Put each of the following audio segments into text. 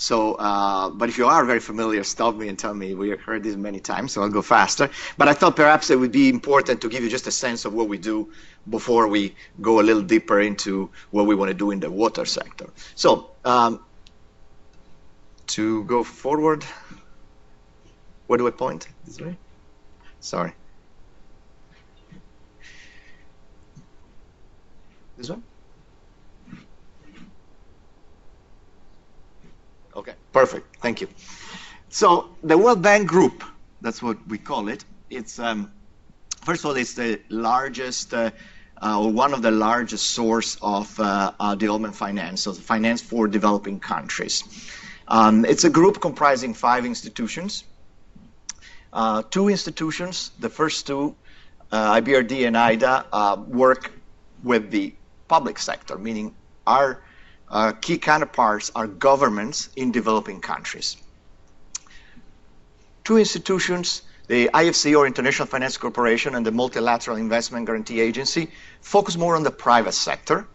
So, but if you are very familiar, stop me and tell me. We heard this many times, so I'll go faster. But I thought perhaps it would be important to give you just a sense of what we do before we go a little deeper into what we want to do in the water sector. So, to go forward, where do I point? This way? Sorry. This one? Okay, perfect. Thank you. So the World Bank Group, that's what we call it. It's first of all, it's the largest or one of the largest source of development finance, so finance for developing countries. It's a group comprising 5 institutions. 2 institutions, the first 2, IBRD and IDA, work with the public sector, meaning our key counterparts are governments in developing countries. 2 institutions, the IFC or International Finance Corporation and the Multilateral Investment Guarantee Agency, focus more on the private sector,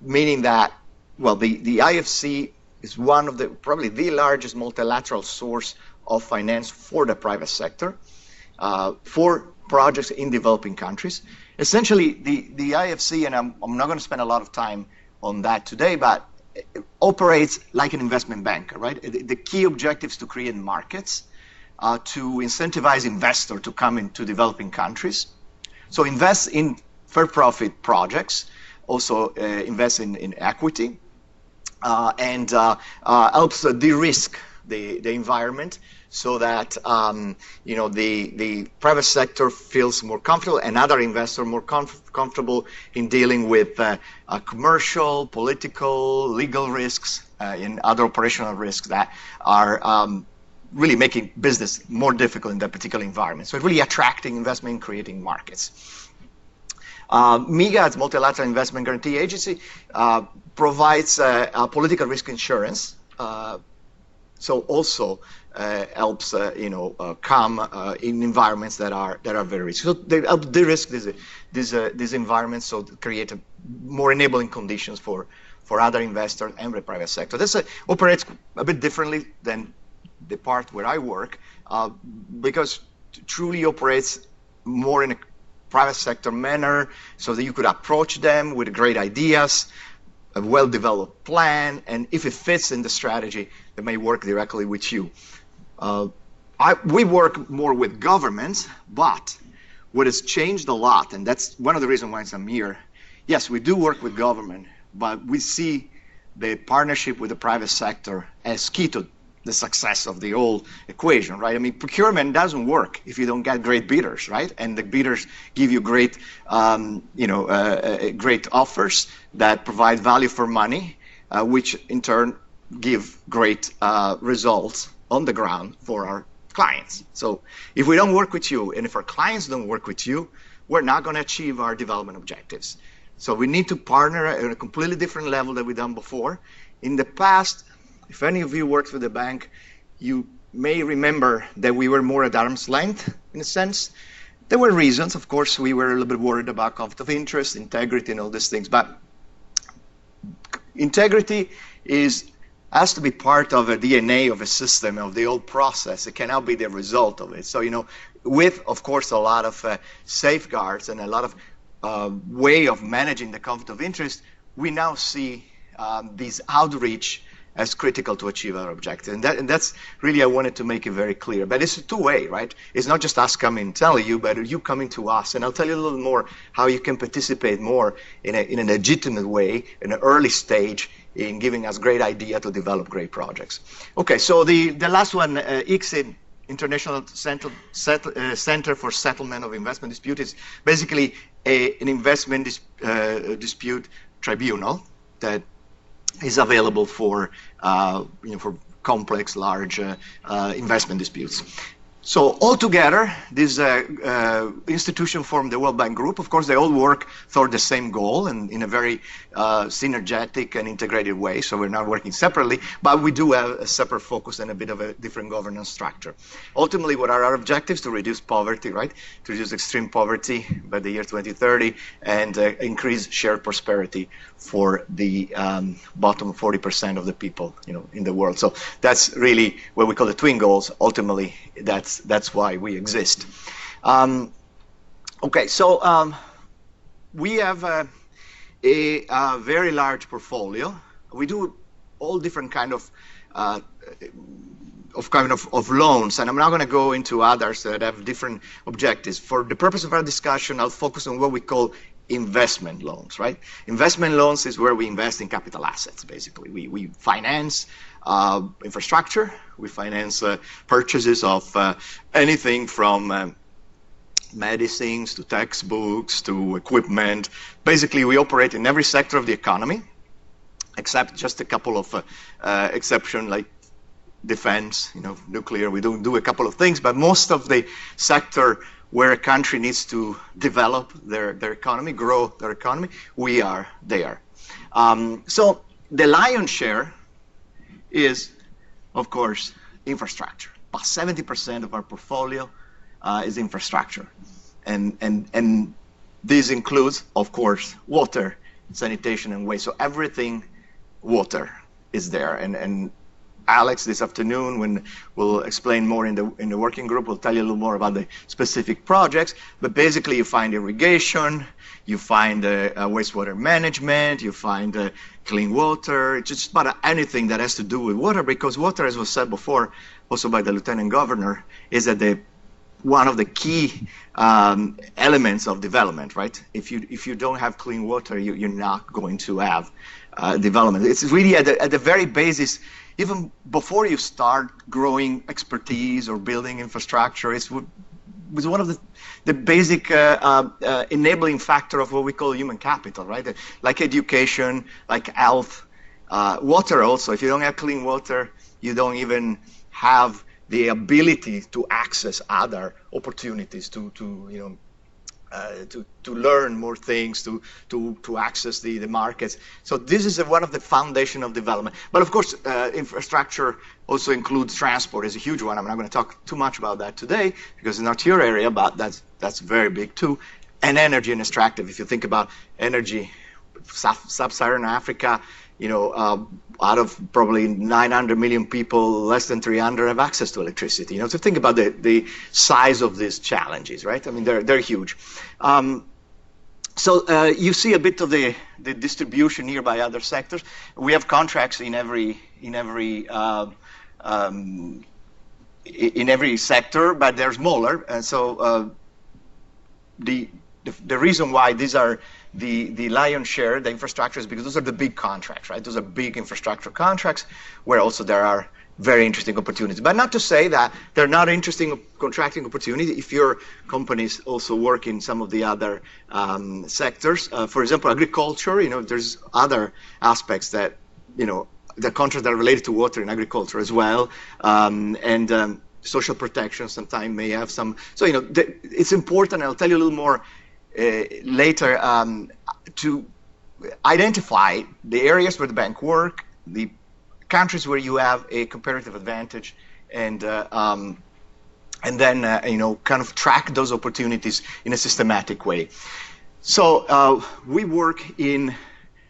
meaning that, well, the IFC is one of the, probably the largest multilateral source of finance for the private sector, for projects in developing countries. Essentially, the IFC, and I'm not going to spend a lot of time on that today, but it operates like an investment banker, right? The key objective is to create markets, to incentivize investors to come into developing countries. So invest in for-profit projects, also invest in equity, and helps de-risk the environment, so that you know, the private sector feels more comfortable and other investors more comfortable in dealing with commercial, political, legal risks, and other operational risks that are really making business more difficult in that particular environment. So it's really attracting investment and creating markets. MIGA, as Multilateral Investment Guarantee Agency, provides political risk insurance. So also helps you know, come in environments that are very risky. So they help de-risk these environments, so to create more enabling conditions for other investors and the private sector. This operates a bit differently than the part where I work, because it truly operates more in a private sector manner, so that you could approach them with great ideas, a well-developed plan, and if it fits in the strategy, they may work directly with you. We work more with governments, but what has changed a lot, and that's one of the reasons why I'm here. Yes, we do work with government, but we see the partnership with the private sector as key to the success of the whole equation, right? I mean, procurement doesn't work if you don't get great bidders, right? And the bidders give you great, you know, great offers that provide value for money, which in turn give great results on the ground for our clients. So if we don't work with you, and if our clients don't work with you, we're not going to achieve our development objectives. So we need to partner at a completely different level than we've done before. In the past, if any of you worked with the bank, you may remember that we were more at arm's length, in a sense. There were reasons, of course. We were a little bit worried about conflict of interest, integrity, and all these things. But integrity has to be part of a DNA of a system, of the whole process. It cannot be the result of it. So, you know, with, of course, a lot of safeguards and a lot of way of managing the conflict of interest, we now see this outreach as critical to achieve our objective. And that's really, I wanted to make it very clear. But it's a two-way, right? It's not just us coming and telling you, but you coming to us. And I'll tell you a little more how you can participate more in a legitimate way, in an early stage, in giving us great idea to develop great projects. Okay, so the last one, ICSID, International Center for Settlement of Investment Dispute, is basically an investment dispute tribunal that is available for you know, for complex, large investment disputes. So altogether, this institution formed the World Bank Group. Of course, they all work toward the same goal and in a very synergetic and integrated way. So we're not working separately, but we do have a separate focus and a bit of a different governance structure. Ultimately, what are our objectives? To reduce poverty, right? To reduce extreme poverty by the year 2030 and increase shared prosperity for the bottom 40% of the people, in the world. So that's really what we call the twin goals. Ultimately, that's why we exist. Okay, so we have a very large portfolio. We do all different kind of loans, and I'm not going to go into others that have different objectives. For the purpose of our discussion, I'll focus on what we call investment loans, right? Investment loans is where we invest in capital assets, basically. We finance infrastructure, we finance purchases of anything from medicines to textbooks to equipment. Basically, we operate in every sector of the economy, except just a couple of exceptions like defense, nuclear. We don't do a couple of things, but most of the sector where a country needs to develop their economy, grow their economy, we are there. So the lion's share is, of course, infrastructure. About 70% of our portfolio is infrastructure. And this includes, of course, water, sanitation, and waste. So everything water is there. And Alex, this afternoon, when we'll explain more in the working group, we'll tell you a little more about the specific projects. But basically, you find irrigation, you find wastewater management, you find clean water, just about anything that has to do with water, because water, as was said before, also by the Lieutenant Governor, is that one of the key elements of development, right? If you don't have clean water, you're not going to have development. It's really at the very basis. Even before you start growing expertise or building infrastructure, it was one of the basic enabling factor of what we call human capital, right? Like education, like health, water also. If you don't have clean water, you don't even have the ability to access other opportunities to learn more things, to access the markets. So this is one of the foundation of development. But of course, infrastructure also includes transport. It's a huge one. I'm not going to talk too much about that today because it's not your area, but that's very big too. And energy and extractive. If you think about energy, sub-Saharan Africa, out of probably 900 million people, less than 300 have access to electricity. So think about the size of these challenges, right? I mean, they're huge. So you see a bit of the distribution here by other sectors. We have contracts in every sector, but they're smaller. And so the reason why these are the lion's share, the infrastructure, is because those are the big contracts, right? Those are big infrastructure contracts where also there are very interesting opportunities. But not to say that they're not interesting contracting opportunities if your companies also work in some of the other sectors. For example, agriculture, there's other aspects that, the contracts that are related to water in agriculture as well. And social protection sometimes may have some. So, it's important, I'll tell you a little more later, to identify the areas where the bank work, the countries where you have a comparative advantage, and then kind of track those opportunities in a systematic way. So we work in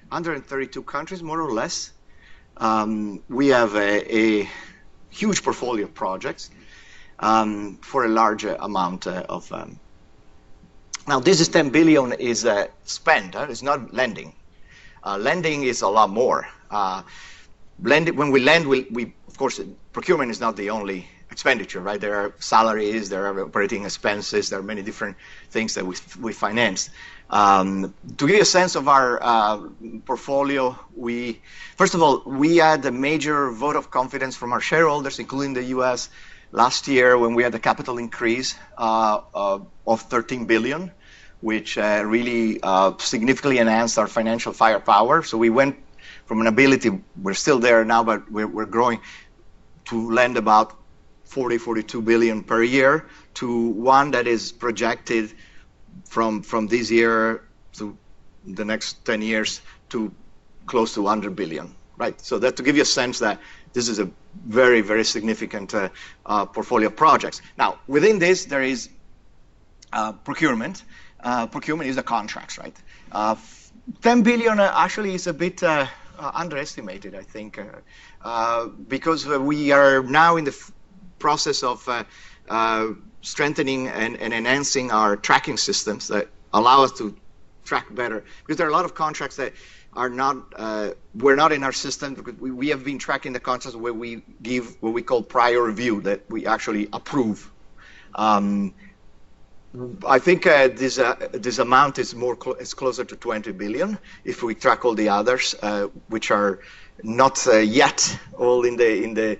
132 countries, more or less. We have a huge portfolio of projects for a large amount of. Now, this is 10 billion is spent. It's not lending. Lending is a lot more. When we lend, we of course, procurement is not the only expenditure, right? There are salaries, there are operating expenses, there are many different things that we finance. To give you a sense of our portfolio, first of all, we had a major vote of confidence from our shareholders, including the U.S., last year when we had a capital increase of 13 billion, which really significantly enhanced our financial firepower. So we went from an ability, we're still there now, but we're growing, to lend about 42 billion per year to one that is projected from this year to the next 10 years to close to 100 billion, right? So that to give you a sense that this is a very, very significant portfolio of projects. Now, within this, there is procurement. Procurement is the contracts, right? 10 billion actually is a bit underestimated, I think, because we are now in the process of strengthening and enhancing our tracking systems that allow us to track better. Because there are a lot of contracts that are not, we're not in our system, because we have been tracking the contracts where we give what we call prior review, that we actually approve. I think this amount is is closer to 20 billion if we track all the others, which are not yet all in the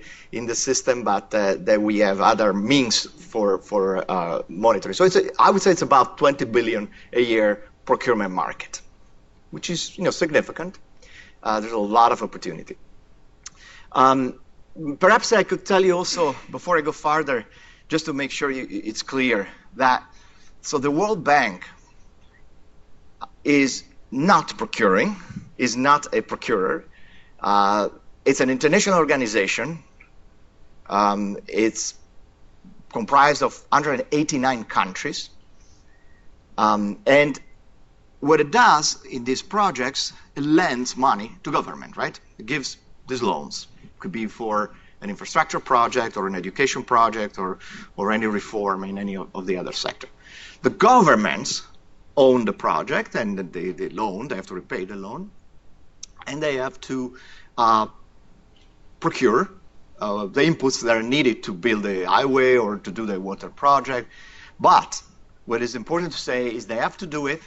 system, but that we have other means for monitoring. So I would say it's about 20 billion a year procurement market, which is significant. There's a lot of opportunity. Perhaps I could tell you also, before I go farther, just to make sure it's clear, that so the World Bank is not procuring, is not a procurer. It's an international organization. It's comprised of 189 countries. And what it does in these projects, it lends money to government, right? It gives these loans. It could be for an infrastructure project or an education project or any reform in any of the other sector. The governments own the project and they loan, they have to repay the loan, and they have to procure the inputs that are needed to build a highway or to do the water project. But what is important to say is they have to do it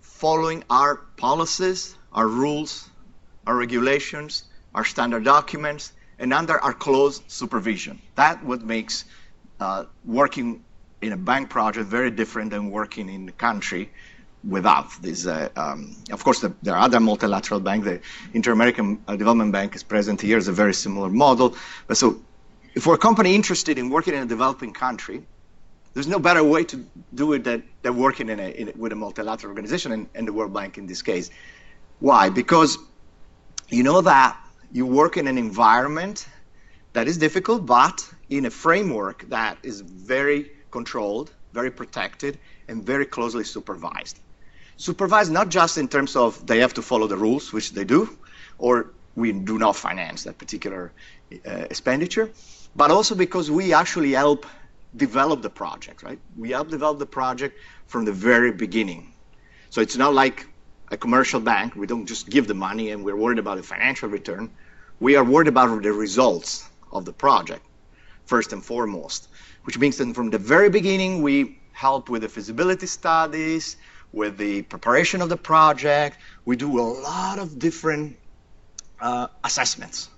following our policies, our rules, our regulations, our standard documents, and under our close supervision. That's what makes working in a bank project very different than working in the country without this. Of course, there are other multilateral banks. The Inter-American Development Bank is present here as a very similar model. But so if we're a company interested in working in a developing country, there's no better way to do it than working with a multilateral organization and the World Bank in this case. Why? Because you know that you work in an environment that is difficult, but in a framework that is very controlled, very protected, and very closely supervised. Supervised not just in terms of they have to follow the rules, which they do, or we do not finance that particular expenditure, but also because we actually help develop the project, right? We help develop the project from the very beginning. So it's not like a commercial bank. We don't just give the money and we're worried about the financial return. We are worried about the results of the project, first and foremost, which means that from the very beginning, we help with the feasibility studies, with the preparation of the project. We do a lot of different assessments.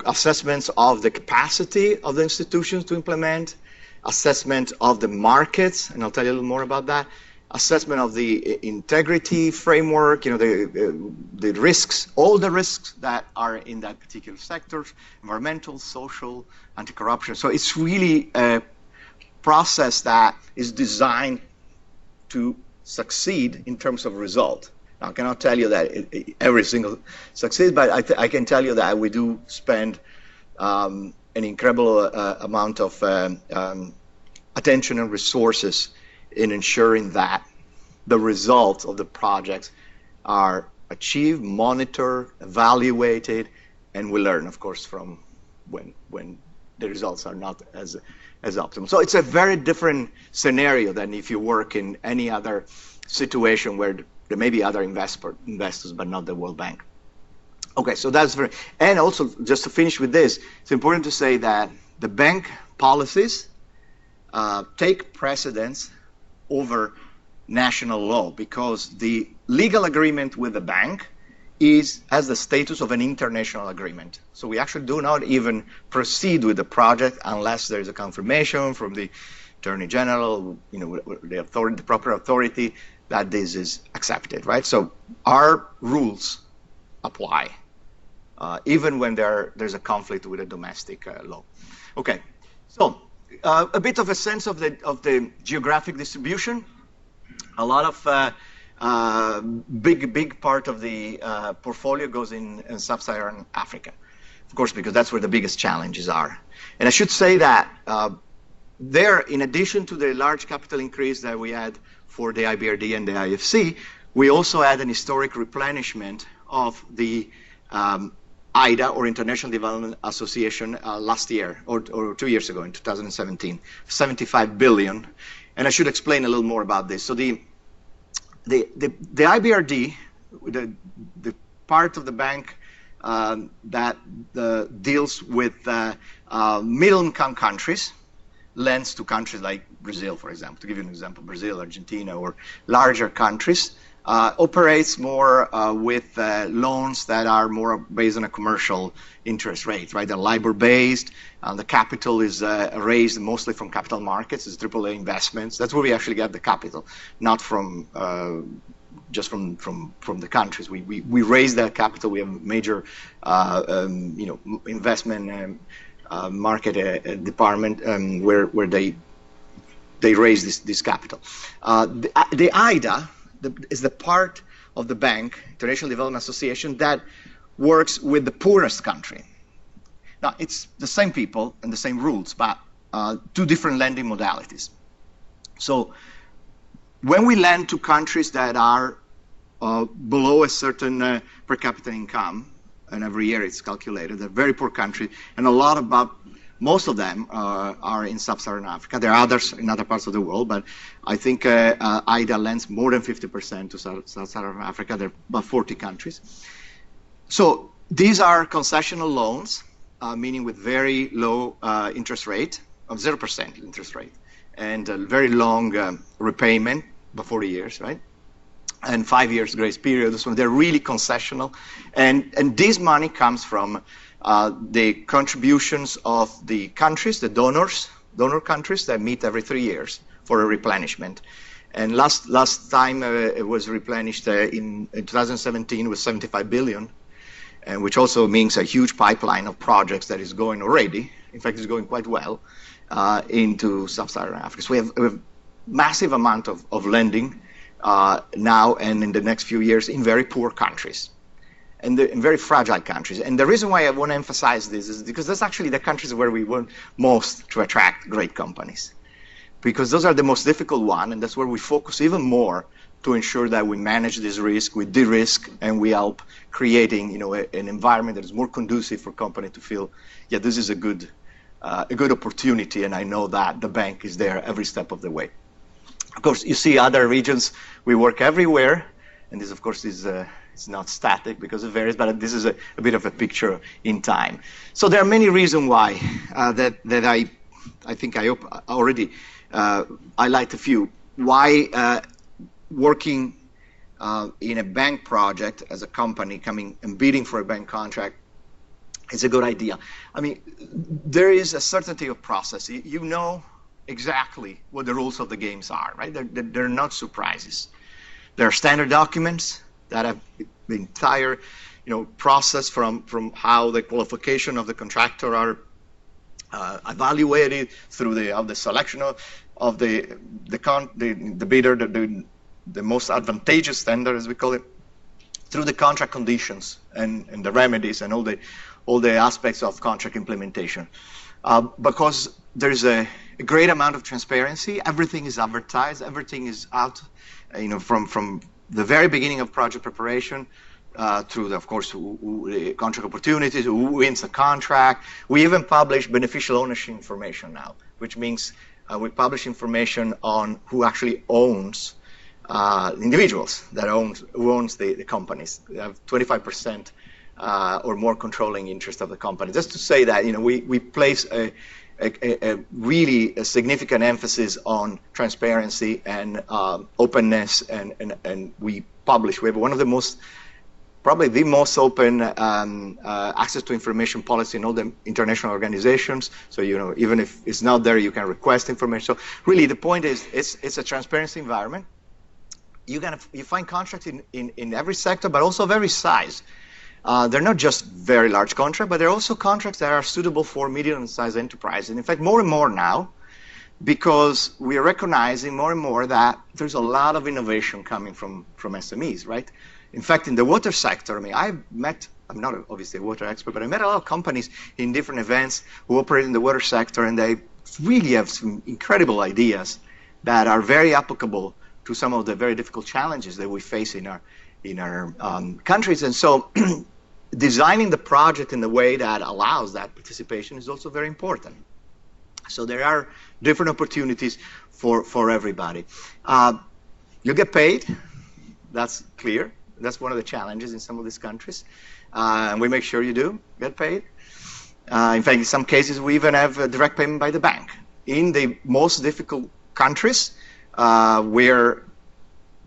Assessments of the capacity of the institutions to implement, assessment of the markets, and I'll tell you a little more about that, assessment of the integrity framework, the risks, all the risks that are in that particular sector, environmental, social, anti-corruption. So it's really a process that is designed to succeed in terms of result. Now, I cannot tell you that every single succeeds, but I can tell you that we do spend an incredible amount of attention and resources in ensuring that the results of the projects are achieved, monitored, evaluated, and we learn, of course, from when the results are not as optimal. So it's a very different scenario than if you work in any other situation where there may be other investors, but not the World Bank. Okay, so that's very, and also just to finish with this, it's important to say that the bank policies take precedence over national law because the legal agreement with the bank has the status of an international agreement. So we actually do not even proceed with the project unless there is a confirmation from the Attorney General, the authority, the proper authority, that this is accepted, right? So our rules apply. even when there's a conflict with a domestic law. Okay, so a bit of a sense of the geographic distribution. A lot of big part of the portfolio goes in sub-Saharan Africa, of course, because that's where the biggest challenges are. And I should say that there, in addition to the large capital increase that we had for the IBRD and the IFC, we also had an historic replenishment of the IDA, or International Development Association, last year, or 2 years ago in 2017, 75 billion. And I should explain a little more about this. So the IBRD, the part of the bank that deals with middle-income countries, lends to countries like Brazil, for example, to give you an example, Brazil, Argentina, or larger countries, operates more with loans that are more based on a commercial interest rate, right? They're LIBOR-based. The capital is raised mostly from capital markets. It's AAA investments. That's where we actually get the capital, not from just from the countries. We raise that capital. We have major, investment market department where they raise this capital. The IDA is the part of the bank, International Development Association, that works with the poorest country. Now, it's the same people and the same rules, but two different lending modalities. So when we lend to countries that are below a certain per capita income, and every year it's calculated, they're very poor countries, and most of them are in sub-Saharan Africa. There are others in other parts of the world, but I think IDA lends more than 50% to sub-Saharan Africa. There are about 40 countries. So these are concessional loans, meaning with very low interest rate, of 0% interest rate, and a very long repayment, about 40 years, right? And 5 years grace period. So they're really concessional. And this money comes from the contributions of the countries, the donor countries that meet every 3 years for a replenishment. And last time it was replenished in 2017 with 75 billion, and which also means a huge pipeline of projects that is going already. In fact, it's going quite well into sub-Saharan Africa. So we have massive amount of lending now and in the next few years in very poor countries. And in very fragile countries. And the reason why I want to emphasize this is because that's actually the countries where we want most to attract great companies. Because those are the most difficult ones, and that's where we focus even more to ensure that we manage this risk, we de-risk, and we help creating an environment that is more conducive for company to feel, yeah, this is a good opportunity, and I know that the bank is there every step of the way. Of course, you see other regions, we work everywhere, and this, of course, is it's not static because it varies, but this is a bit of a picture in time. So there are many reasons why that I think I already highlight a few. Why working in a bank project as a company coming and bidding for a bank contract is a good idea. I mean, there is a certainty of process. You know exactly what the rules of the games are, right? They're not surprises. There are standard documents that have the entire, process from how the qualification of the contractor are evaluated through the selection of the bidder, the most advantageous tender, as we call it, through the contract conditions and the remedies and all the aspects of contract implementation. Because there's a great amount of transparency, everything is advertised, everything is out, from the very beginning of project preparation through, of course, the contract opportunities, who wins the contract. We even publish beneficial ownership information now, which means we publish information on who actually owns individuals who owns the companies. They have 25% or more controlling interest of the company. Just to say that we place a really significant emphasis on transparency and openness, and we publish. We have one of the probably the most open access to information policy in all the international organizations. So even if it's not there, you can request information. So really, the point is, it's a transparency environment. You find contracts in every sector, but also of every size. They're not just very large contracts, but they're also contracts that are suitable for medium-sized enterprises. And in fact, more and more now, because we are recognizing more and more that there's a lot of innovation coming from SMEs, right? In fact, in the water sector, I mean, I'm not obviously a water expert, but I met a lot of companies in different events who operate in the water sector, and they really have some incredible ideas that are very applicable to some of the very difficult challenges that we face in our countries. And so designing the project in the way that allows that participation is also very important. So there are different opportunities for everybody. You get paid, that's clear. That's one of the challenges in some of these countries. And we make sure you do get paid. In fact, in some cases, we even have a direct payment by the bank. In the most difficult countries where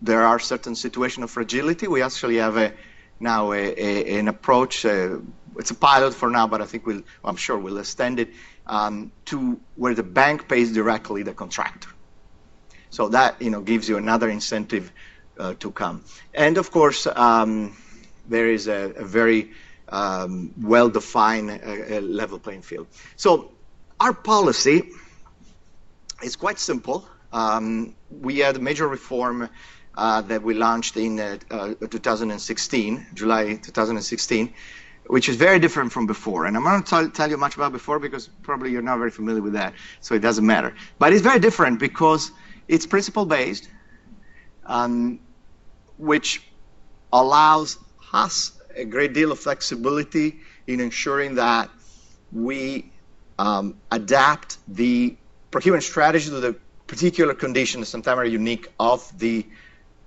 there are certain situations of fragility, we actually have now an approach. It's a pilot for now, but I think I'm sure we'll extend it to where the bank pays directly the contractor. So that gives you another incentive to come. And of course, there is a very well-defined level playing field. So our policy is quite simple. We had a major reform that we launched in 2016, July 2016, which is very different from before. And I'm not going to tell you much about before because probably you're not very familiar with that, so it doesn't matter. But it's very different because it's principle-based, which allows us a great deal of flexibility in ensuring that we adapt the procurement strategy to the particular conditions, sometimes are unique, of the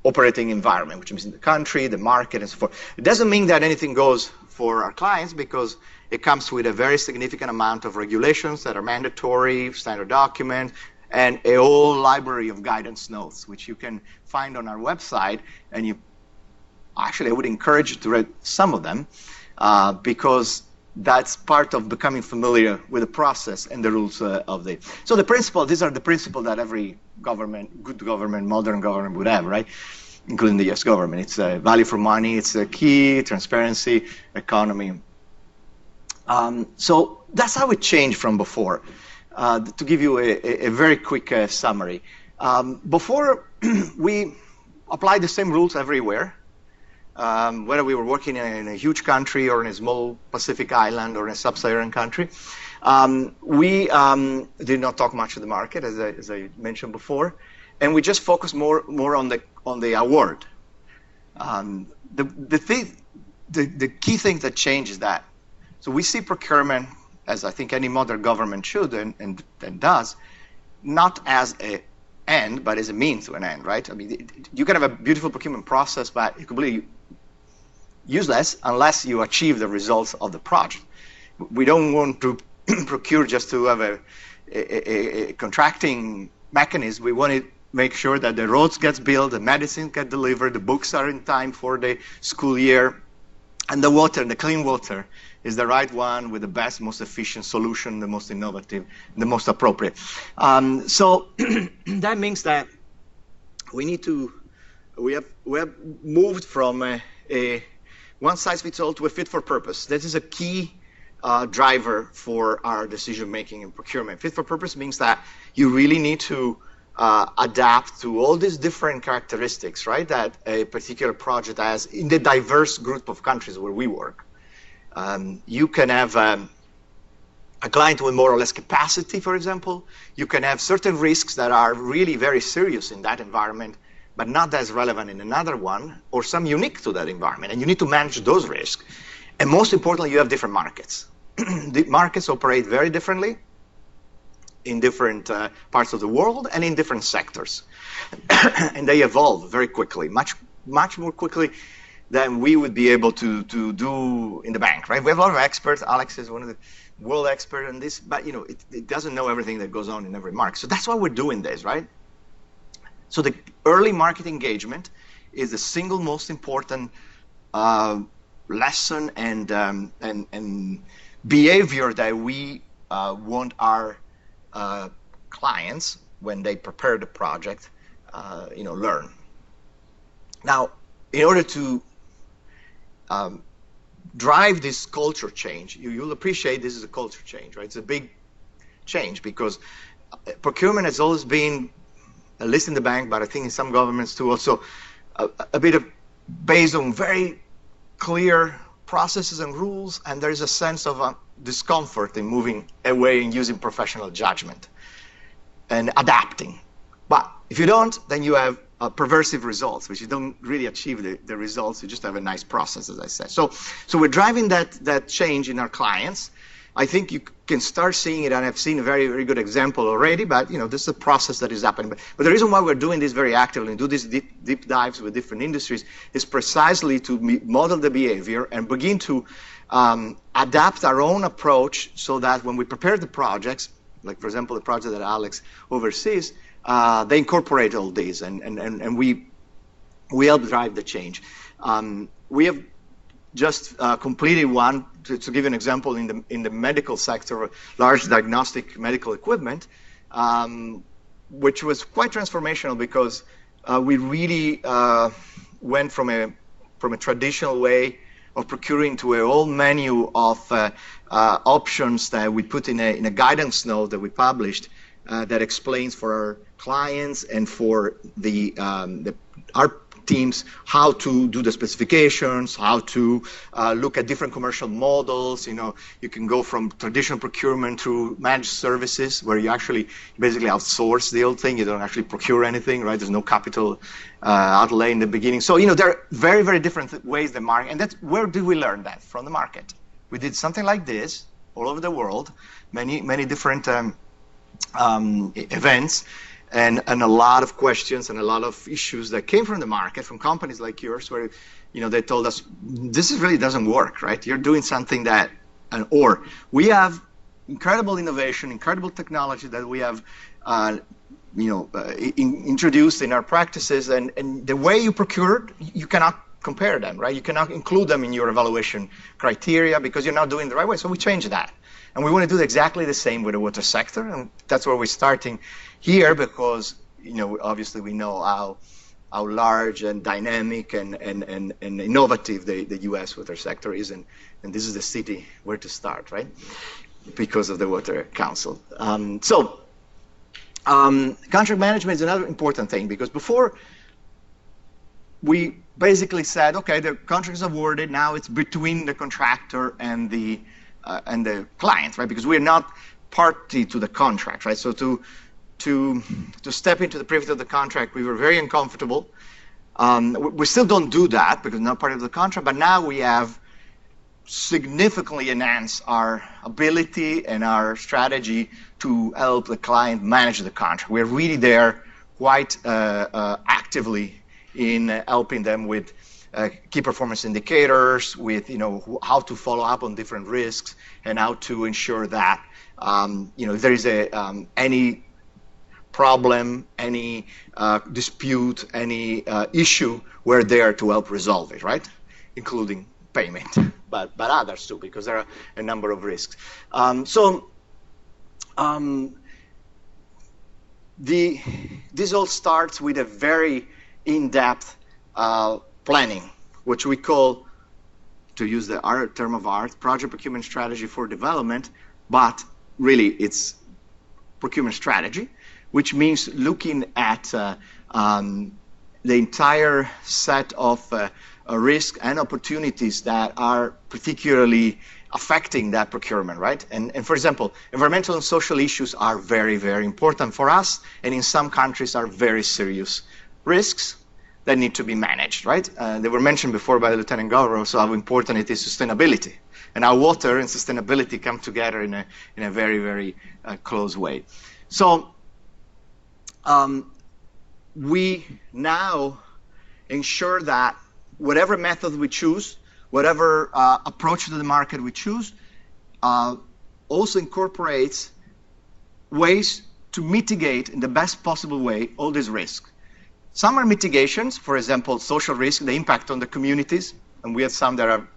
operating environment, which means in the country, the market, and so forth. It doesn't mean that anything goes for our clients because it comes with a very significant amount of regulations that are mandatory, standard documents, and a whole library of guidance notes, which you can find on our website. And actually, I would encourage you to read some of them because that's part of becoming familiar with the process and the rules of the. So these are the principles that every government, good government, modern government would have, right? Including the US government. It's value for money, it's key, transparency, economy. So that's how it changed from before. To give you a very quick summary. Before, we applied the same rules everywhere. Whether we were working in a huge country or in a small Pacific island or in a sub-Saharan country. We did not talk much to the market, as I mentioned before, and we just focused more on the award. The key thing that changed is that, so we see procurement, as I think any modern government should and does, not as an end, but as a means to an end, right? I mean, you can have a beautiful procurement process, but it could be useless unless you achieve the results of the project. We don't want to procure just to have a contracting mechanism. We want to make sure that the roads get built, the medicine get delivered, the books are in time for the school year, and the water, the clean water, is the right one with the best, most efficient solution, the most innovative, the most appropriate. So that means that we have moved from a one-size-fits-all to a fit-for-purpose. This is a key driver for our decision-making in procurement. Fit-for-purpose means that you really need to adapt to all these different characteristics, right, that a particular project has in the diverse group of countries where we work. You can have a client with more or less capacity, for example. You can have certain risks that are really very serious in that environment, but not as relevant in another one, or some unique to that environment. And you need to manage those risks. And most importantly, you have different markets. The markets operate very differently in different parts of the world and in different sectors. And they evolve very quickly, much more quickly than we would be able to do in the bank, right? We have a lot of experts. Alex is one of the world experts in this, but it doesn't know everything that goes on in every market. So that's why we're doing this, right? So the early market engagement is the single most important lesson and behavior that we want our clients, when they prepare the project, learn. Now, in order to drive this culture change, you'll appreciate this is a culture change, right? It's a big change because procurement has always been, at least in the bank, but I think in some governments too, also a bit of based on very clear processes and rules, and there is a sense of discomfort in moving away and using professional judgment and adapting. But if you don't, then you have perversive results, which you don't really achieve the results. You just have a nice process, as I said. So we're driving that change in our clients. I think you can start seeing it, and I've seen a very, very good example already, but this is a process that is happening. But the reason why we're doing this very actively and do these deep dives with different industries is precisely to model the behavior and begin to adapt our own approach so that when we prepare the projects, like for example the project that Alex oversees, they incorporate all these, and we help drive the change. We have just completed one, to give you an example, in the medical sector, large diagnostic medical equipment, which was quite transformational because we really went from a traditional way of procuring to a whole menu of options that we put in a guidance note that we published that explains for our clients and for our teams how to do the specifications, how to look at different commercial models. You can go from traditional procurement to managed services, where you actually basically outsource the whole thing. You don't actually procure anything, right? There's no capital outlay in the beginning. So there are very, very different ways the market, and that's where did we learn that? From the market. We did something like this all over the world, many different events. And a lot of questions and a lot of issues that came from the market, from companies like yours, where they told us this really doesn't work, right? You're doing something that, or we have incredible innovation, incredible technology that we have, introduced in our practices, and the way you procured, you cannot compare them, right? You cannot include them in your evaluation criteria because you're not doing it the right way. So we changed that. And we want to do exactly the same with the water sector, and that's where we're starting here because, obviously we know how large and dynamic and innovative the U.S. water sector is, and this is the city where to start, right? Because of the Water Council. Contract management is another important thing because before we basically said, okay, the contract is awarded, now it's between the contractor and the client, right? Because we're not party to the contract, right? So to step into the privity of the contract, we were very uncomfortable. We still don't do that because we're not part of the contract, but now we have significantly enhanced our ability and our strategy to help the client manage the contract. We're really there quite actively in helping them with key performance indicators, with how to follow up on different risks and how to ensure that if there is any problem, any dispute, any issue, we're there to help resolve it, right? Including payment, but others too, because there are a number of risks. This all starts with a very in-depth planning, which we call, to use the term of art, project procurement strategy for development, but really it's procurement strategy, which means looking at the entire set of risks and opportunities that are particularly affecting that procurement, right? And for example, environmental and social issues are very, very important for us, and in some countries are very serious risks that need to be managed, right? They were mentioned before by the Lieutenant Governor, so how important it is sustainability. And how water and sustainability come together in a very, very close way. So we now ensure that whatever method we choose, whatever approach to the market we choose, also incorporates ways to mitigate in the best possible way all these risks. Some are mitigations, for example, social risk, the impact on the communities, and we have some that are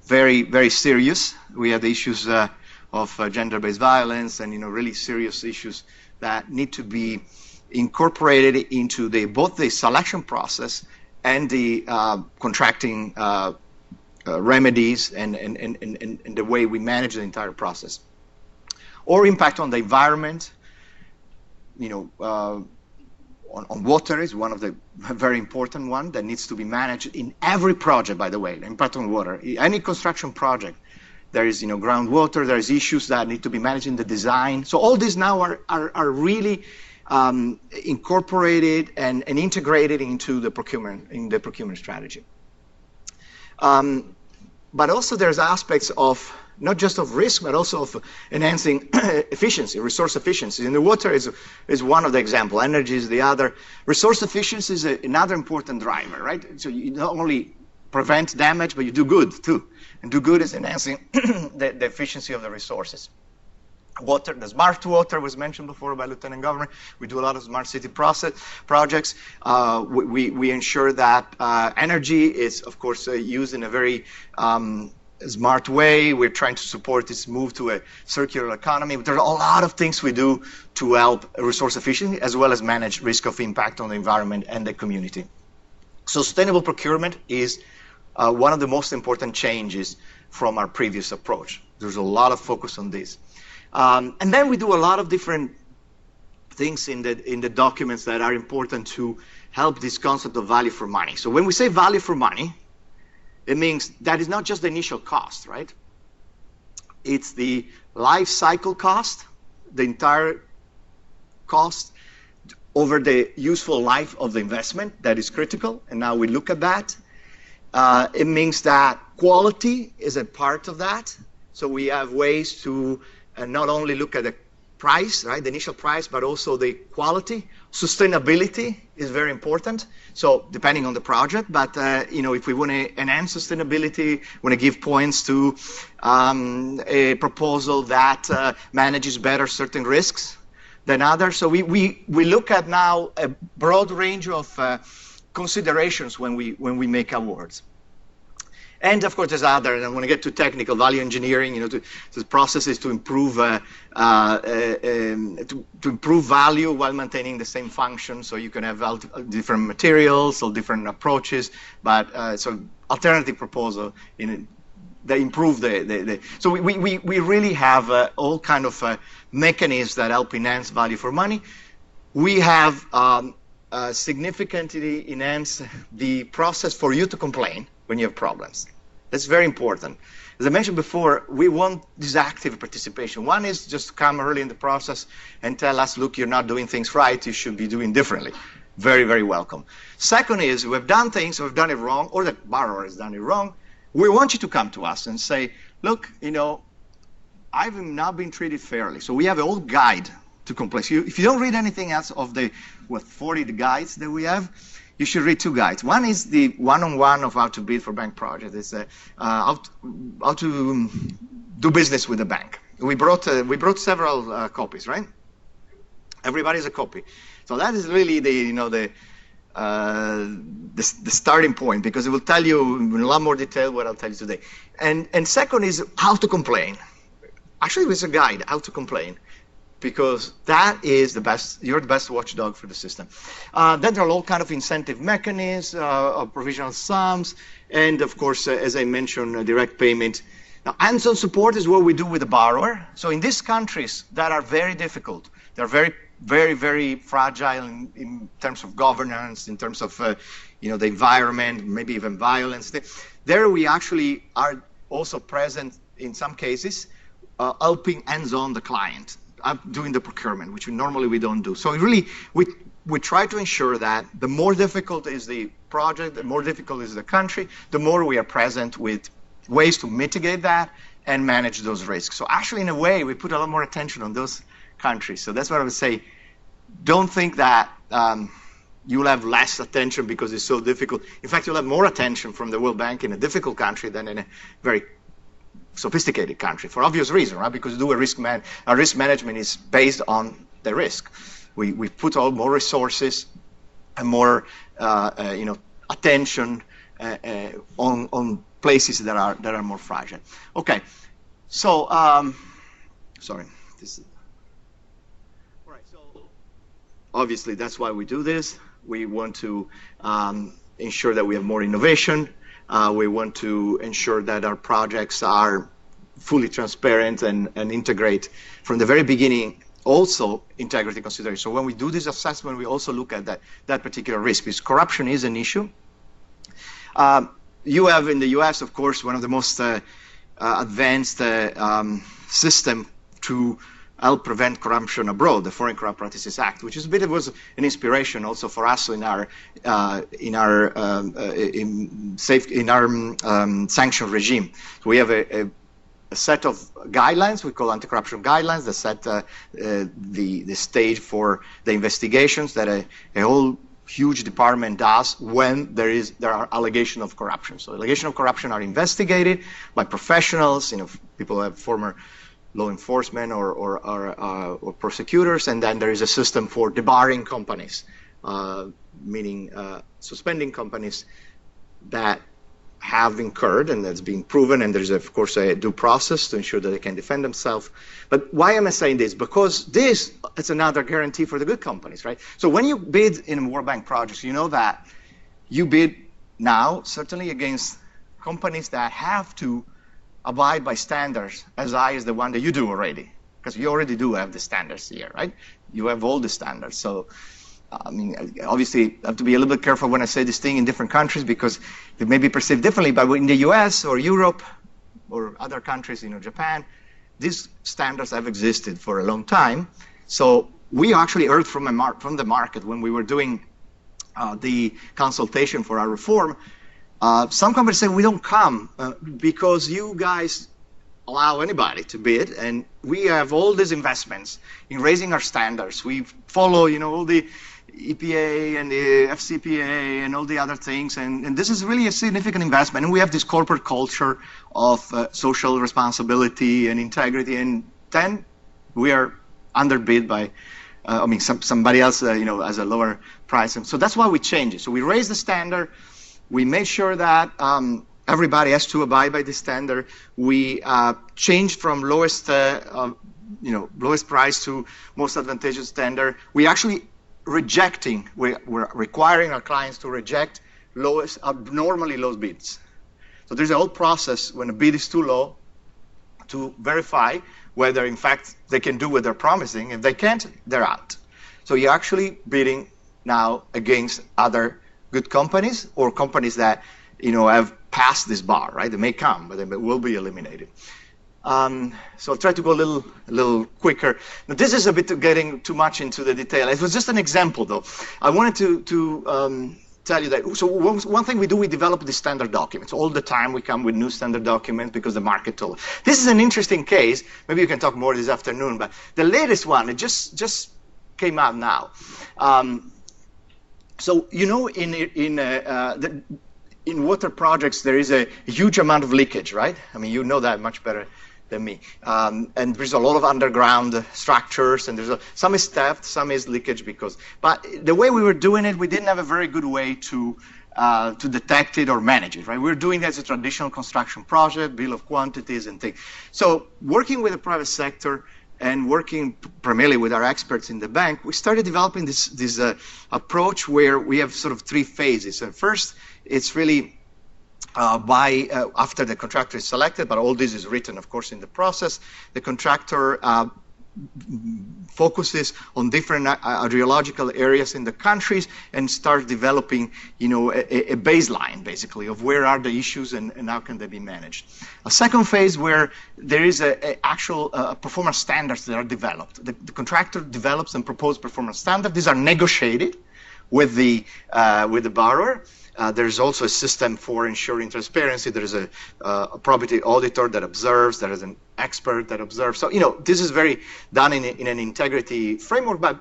very, very serious. We have the issues of gender-based violence and really serious issues that need to be incorporated into both the selection process and the contracting remedies and the way we manage the entire process. Or impact on the environment, on water is one of the very important one that needs to be managed in every project, by the way, the impact on water. Any construction project, there is groundwater, there's issues that need to be managed in the design. So all these now are really incorporated and integrated into the procurement strategy. But also there's aspects of not just of risk, but also of enhancing efficiency, resource efficiency. And the water is one of the examples. Energy is the other. Resource efficiency is another important driver, right? So you not only prevent damage, but you do good too. And do good is enhancing the efficiency of the resources. Water, the smart water was mentioned before by Lieutenant Governor. We do a lot of smart city projects. We ensure that energy is, of course, used in a very smart way. We're trying to support this move to a circular economy. But there are a lot of things we do to help resource efficiency as well as manage risk of impact on the environment and the community. Sustainable procurement is one of the most important changes from our previous approach. There's a lot of focus on this. And then we do a lot of different things in the documents that are important to help this concept of value for money. So when we say value for money, it means that is not just the initial cost, right? It's the life cycle cost, the entire cost over the useful life of the investment that is critical, and now we look at that. It means that quality is a part of that. So we have ways to not only look at the price, right, the initial price, but also the quality. Sustainability is very important. So depending on the project, but if we want to enhance sustainability, want to give points to a proposal that manages better certain risks than others. So we look at now a broad range of considerations when we make awards. And of course, there's other. And when I get to technical value engineering, the processes to improve to improve value while maintaining the same function. So you can have different materials or different approaches, but so alternative proposal they improve the. So we really have all kind of mechanisms that help enhance value for money. We have significantly enhanced the process for you to complain when you have problems. That's very important. As I mentioned before, we want this active participation. One is just to come early in the process and tell us, look, you're not doing things right, you should be doing differently. Very, very welcome. Second is, we've done things, we've done it wrong, or the borrower has done it wrong. We want you to come to us and say, look, I've not been treated fairly. So we have a whole guide to complain. So if you don't read anything else of the 40 guides that we have, you should read two guides. One is the one-on-one of how to bid for bank projects. It's how to do business with a bank. We brought several copies, right? Everybody has a copy. So that is really the starting point, because it will tell you in a lot more detail what I'll tell you today. And second is how to complain. Actually, it's a guide how to complain, because that is the best. You're the best watchdog for the system. Then there are all kind of incentive mechanisms, of provisional sums, and of course, as I mentioned, direct payment. Now, hands-on support is what we do with the borrower. So in these countries that are very difficult, they're very, very, very fragile in terms of governance, in terms of the environment, maybe even violence. There we actually are also present in some cases, helping hands-on the client. Doing the procurement, which normally we don't do. So really, we try to ensure that the more difficult is the project, the more difficult is the country, the more we are present with ways to mitigate that and manage those risks. So actually, in a way, we put a lot more attention on those countries. So that's what I would say. Don't think that you'll have less attention because it's so difficult. In fact, you'll have more attention from the World Bank in a difficult country than in a very sophisticated country, for obvious reason, right? Because our risk management is based on the risk. We put all more resources and more attention on places that are more fragile. Okay, so sorry. All right. So obviously that's why we do this. We want to ensure that we have more innovation. We want to ensure that our projects are fully transparent and integrate from the very beginning also integrity consideration. So when we do this assessment, we also look at that particular risk, because corruption is an issue. You have in the US, of course, one of the most advanced system to help prevent corruption abroad, the Foreign Corrupt Practices Act, which is a bit was an inspiration also for us in our sanction regime. So we have a set of guidelines we call anti-corruption guidelines that set the stage for the investigations that a whole huge department does when there are allegations of corruption. So allegations of corruption are investigated by professionals, people who have former law enforcement or prosecutors, and then there is a system for debarring companies, meaning suspending companies that have incurred, and that's been proven, and there's of course a due process to ensure that they can defend themselves. But why am I saying this? Because this is another guarantee for the good companies, right? So when you bid in World Bank projects, you know that you bid now certainly against companies that have to abide by standards as high as the one that you do already, because you already do have the standards here, right? You have all the standards. So I mean, obviously, I have to be a little bit careful when I say this thing in different countries, because it may be perceived differently. But in the US or Europe or other countries, Japan, these standards have existed for a long time. So we actually heard from the market when we were doing the consultation for our reform. Some companies say we don't come because you guys allow anybody to bid, and we have all these investments in raising our standards. We follow, all the EPA and the FCPA and all the other things, and this is really a significant investment. And we have this corporate culture of social responsibility and integrity, and then we are underbid by, somebody else, as a lower price. And so that's why we change it. So we raise the standard. We make sure that everybody has to abide by the standard. We changed from lowest price to most advantageous standard. We actually we're requiring our clients to reject abnormally low bids. So there's a whole process when a bid is too low to verify whether in fact they can do what they're promising. If they can't, they're out. So you're actually bidding now against other good companies or companies that have passed this bar, right? They may come, but they will be eliminated. So I'll try to go a little quicker. Now, this is a bit getting too much into the detail. It was just an example, though. I wanted to tell you that. So one thing we do, we develop the standard documents. All the time we come with new standard documents because the market told us. This is an interesting case. Maybe you can talk more this afternoon, but the latest one, it just came out now. So in water projects, there is a huge amount of leakage, right? I mean, you know that much better than me. And there's a lot of underground structures, and some is theft, some is leakage but the way we were doing it, we didn't have a very good way to detect it or manage it, right? We were doing it as a traditional construction project, bill of quantities and things. So working with the private sector and working primarily with our experts in the bank, we started developing this approach where we have sort of three phases. And first, it's really after the contractor is selected, but all this is written, of course, in the process. The contractor focuses on different hydrological areas in the countries and starts developing, a baseline, basically, of where are the issues and how can they be managed. A second phase where there is actual performance standards that are developed. The contractor develops and proposes performance standards. These are negotiated with the borrower. There's also a system for ensuring transparency. There is a property auditor that observes. There is an expert that observes. So, this is very done in an integrity framework, but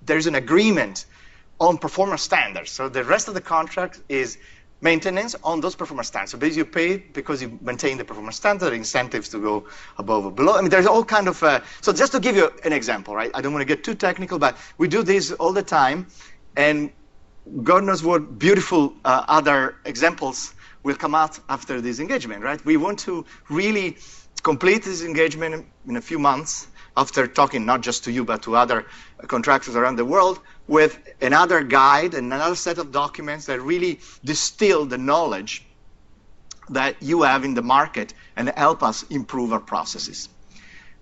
there's an agreement on performance standards. So the rest of the contract is maintenance on those performance standards. So basically you pay because you maintain the performance standard, incentives to go above or below. I mean, there's all kind of, so just to give you an example, right? I don't want to get too technical, but we do this all the time, and God knows what beautiful other examples will come out after this engagement, right? We want to really complete this engagement in a few months after talking not just to you, but to other contractors around the world with another guide and another set of documents that really distill the knowledge that you have in the market and help us improve our processes.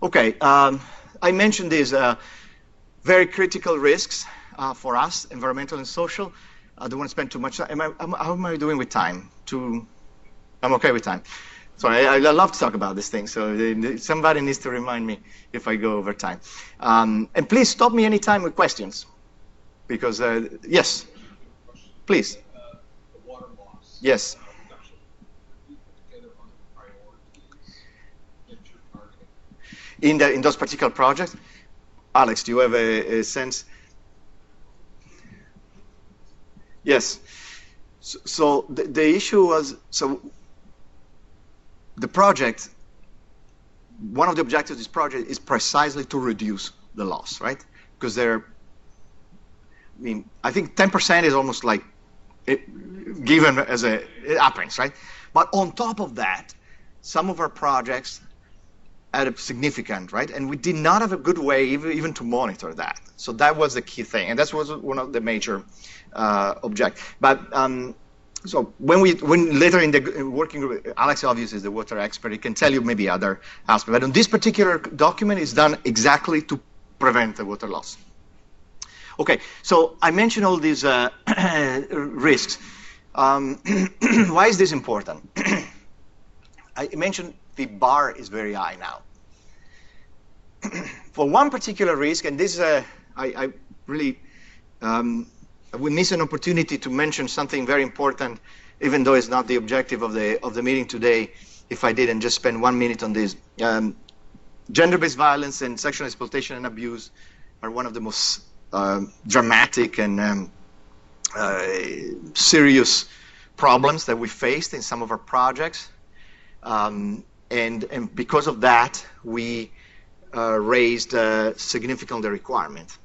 Okay, I mentioned these very critical risks for us, environmental and social. I don't want to spend too much time. How am I doing with time? I'm okay with time. Sorry, I love to talk about this thing, so somebody needs to remind me if I go over time. And please stop me anytime with questions, because, yes, please. The water loss. Yes. In those particular projects? Alex, do you have a sense? Yes. So the issue was, so the project, one of the objectives of this project is precisely to reduce the loss, right? Because I think 10% is almost like given as it happens, right? But on top of that, some of our projects had a significant, right? And we did not have a good way even to monitor that. So that was the key thing, and that was one of the major objectives. But so when later in the working group, Alex obviously is the water expert. He can tell you maybe other aspects. But on this particular document, it's done exactly to prevent the water loss. Okay, so I mentioned all these risks. Why is this important? I mentioned the bar is very high now. For one particular risk, and this I really we miss an opportunity to mention something very important, even though it's not the objective of the meeting today. If I didn't just spend 1 minute on this, gender-based violence and sexual exploitation and abuse are one of the most dramatic and serious problems that we faced in some of our projects. And because of that, we raised significantly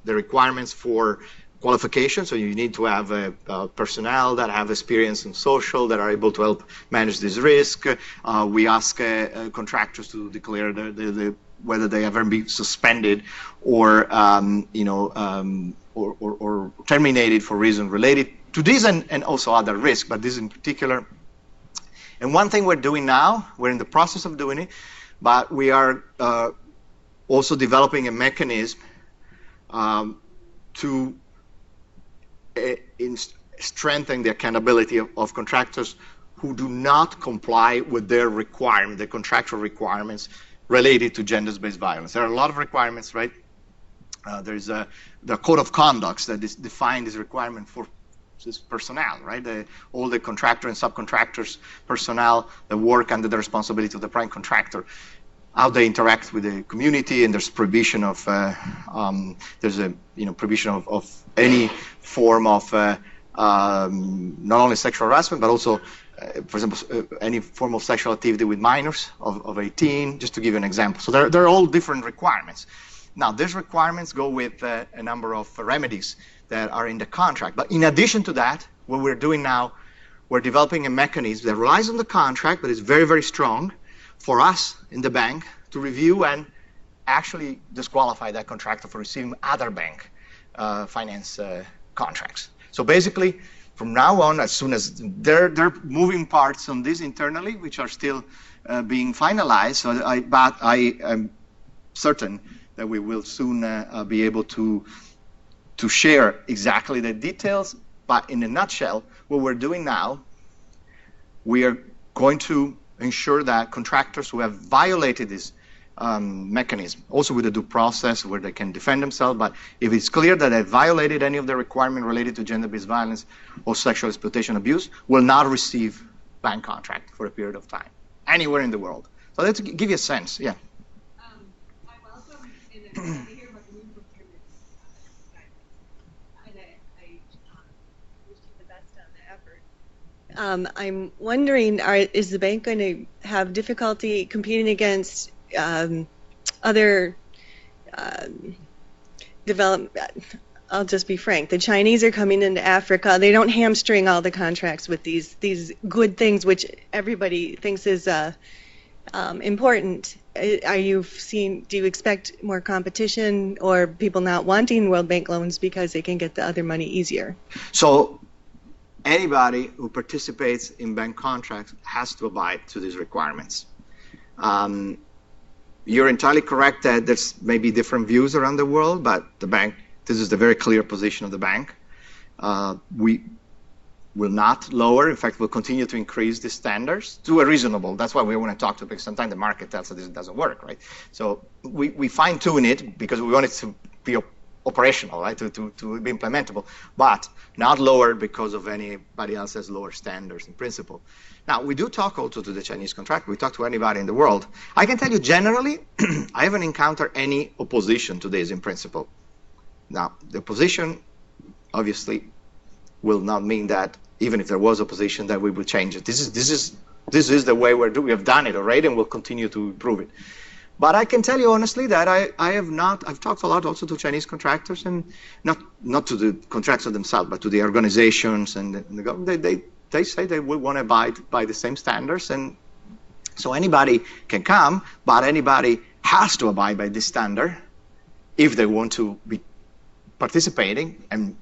the requirements for qualification. So you need to have personnel that have experience in social, that are able to help manage this risk. We ask contractors to declare whether they ever been suspended or or terminated for reasons related to this and also other risks, but this in particular. And one thing we're doing now, we're in the process of doing it, but we are also developing a mechanism to strengthen the accountability of contractors who do not comply with their requirement, the contractual requirements related to gender-based violence. There are a lot of requirements, right? There's the code of conduct that is defined as requirement for this personnel, right? All the contractor and subcontractors personnel that work under the responsibility of the prime contractor, how they interact with the community, and there's prohibition of prohibition of any form of not only sexual harassment but also, for example, any form of sexual activity with minors of 18, just to give you an example. So they're all different requirements. Now, these requirements go with a number of remedies that are in the contract. But in addition to that, what we're doing now, we're developing a mechanism that relies on the contract, but is very, very strong for us in the bank to review and actually disqualify that contractor for receiving other bank finance contracts. So basically, from now on, as soon as there are moving parts on this internally, which are still being finalized, so but I am certain that we will soon be able to share exactly the details. But in a nutshell, what we're doing now, we are going to ensure that contractors who have violated this mechanism, also with a due process where they can defend themselves, but if it's clear that they violated any of the requirements related to gender-based violence or sexual exploitation abuse, will not receive bank contract for a period of time, anywhere in the world. So let's give you a sense, yeah. I welcome and I'm glad to hear about the new procurement guidelines. And I wish you the best on the effort. I'm wondering, is the bank going to have difficulty competing against other I'll just be frank, the Chinese are coming into Africa. They don't hamstring all the contracts with these good things which everybody thinks is important. Do you expect more competition or people not wanting World Bank loans because they can get the other money easier? So anybody who participates in bank contracts has to abide to these requirements. You're entirely correct that there's maybe different views around the world, but the bank, this is the very clear position of the bank. We will not lower. In fact, we'll continue to increase the standards to a reasonable. That's why we want to talk to, because sometimes the market tells us this doesn't work, right? So we fine tune it because we want it to be operational, right? To be implementable, but not lower because of anybody else has lower standards in principle. Now, we do talk also to the Chinese contractor. We talk to anybody in the world. I can tell you generally, I haven't encountered any opposition to this in principle. Now, the opposition obviously will not mean that even if there was opposition that we will change it. This is the way we have done it already, and we'll continue to improve it. But I can tell you honestly that I've talked a lot also to Chinese contractors, and not to the contractors themselves, but to the organizations and the government. They say they will want to abide by the same standards, and so anybody can come, but anybody has to abide by this standard if they want to be participating and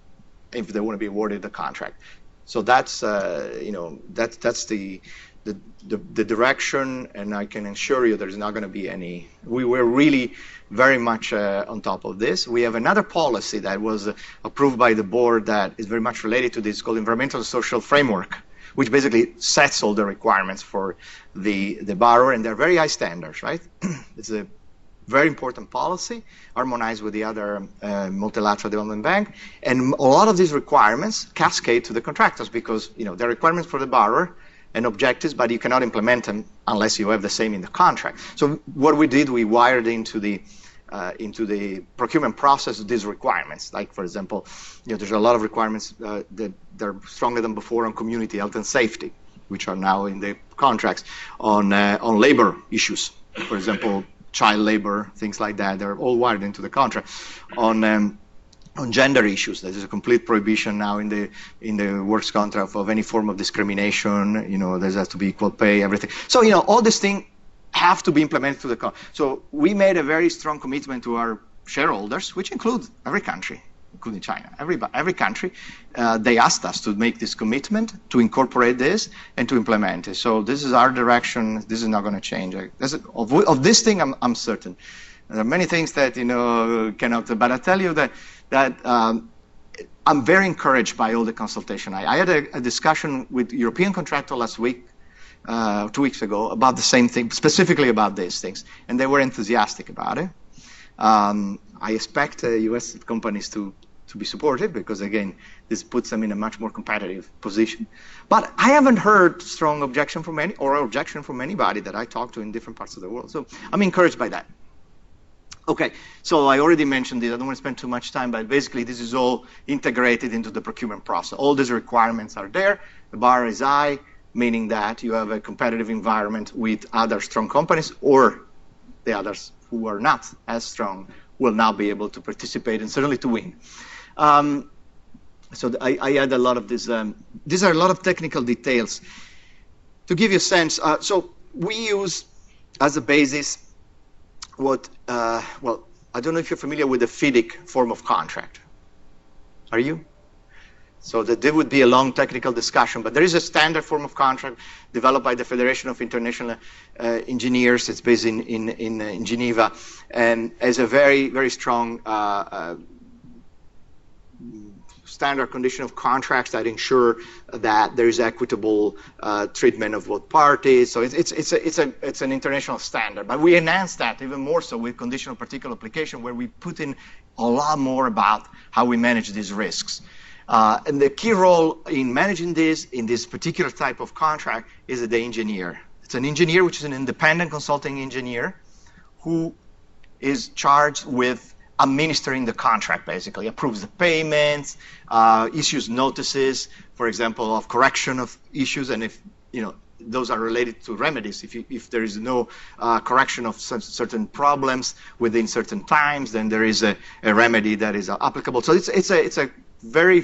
if they want to be awarded the contract. So that's that's the direction, and I can assure you there's not going to be any. We were really very much on top of this. We have another policy that was approved by the board that is very much related to this, called Environmental and Social Framework, which basically sets all the requirements for the borrower, and they're very high standards, right? It's a very important policy, harmonized with the other multilateral development bank, and a lot of these requirements cascade to the contractors because they're requirements for the borrower and objectives, but you cannot implement them unless you have the same in the contract. So what we did, we wired into the procurement process these requirements. Like, for example, there's a lot of requirements that are stronger than before on community health and safety, which are now in the contracts, on labor issues, for example, child labor, things like that. They're all wired into the contract. On gender issues, there's a complete prohibition now in the works contract of any form of discrimination. There has to be equal pay, everything. So all these things have to be implemented to the contract. So we made a very strong commitment to our shareholders, which includes every country, including China. Every country, they asked us to make this commitment to incorporate this and to implement it. So this is our direction. This is not going to change. Of this thing, I'm certain. There are many things that cannot. But I tell you that I'm very encouraged by all the consultation. I had a discussion with European contractor last week, 2 weeks ago, about the same thing, specifically about these things, and they were enthusiastic about it. I expect U.S. companies to be supportive because, again, this puts them in a much more competitive position. But I haven't heard strong objection from anybody that I talk to in different parts of the world. So I'm encouraged by that. Okay, so I already mentioned this. I don't want to spend too much time, but basically this is all integrated into the procurement process. All these requirements are there. The bar is high, meaning that you have a competitive environment with other strong companies, or the others who are not as strong will now be able to participate and certainly to win. So I had a lot of this. These are a lot of technical details. To give you a sense, so we use as a basis what, well, I don't know if you're familiar with the FIDIC form of contract. Are you? So there would be a long technical discussion, but there is a standard form of contract developed by the Federation of International Engineers. It's based in Geneva, and has a very, very strong standard condition of contracts that ensure that there is equitable treatment of both parties. So it's an international standard, but we enhance that even more so with conditional particular application, where we put in a lot more about how we manage these risks. And the key role in managing this in this particular type of contract is the engineer. It's an engineer which is an independent consulting engineer who is charged with administering the contract, basically approves the payments, issues notices, for example, of correction of issues, and if those are related to remedies. If there is no correction of certain problems within certain times, then there is a remedy that is applicable. So it's a very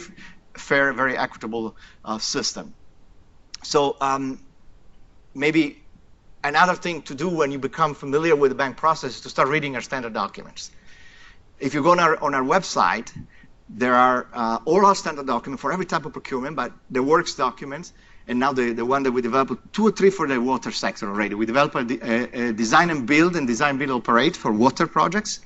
fair, very equitable system. So maybe another thing to do when you become familiar with the bank process is to start reading our standard documents. If you go on our website, there are oral standard documents for every type of procurement, but the works documents, and now the one that we developed, 2 or 3 for the water sector already. We developed a design and build operate for water projects.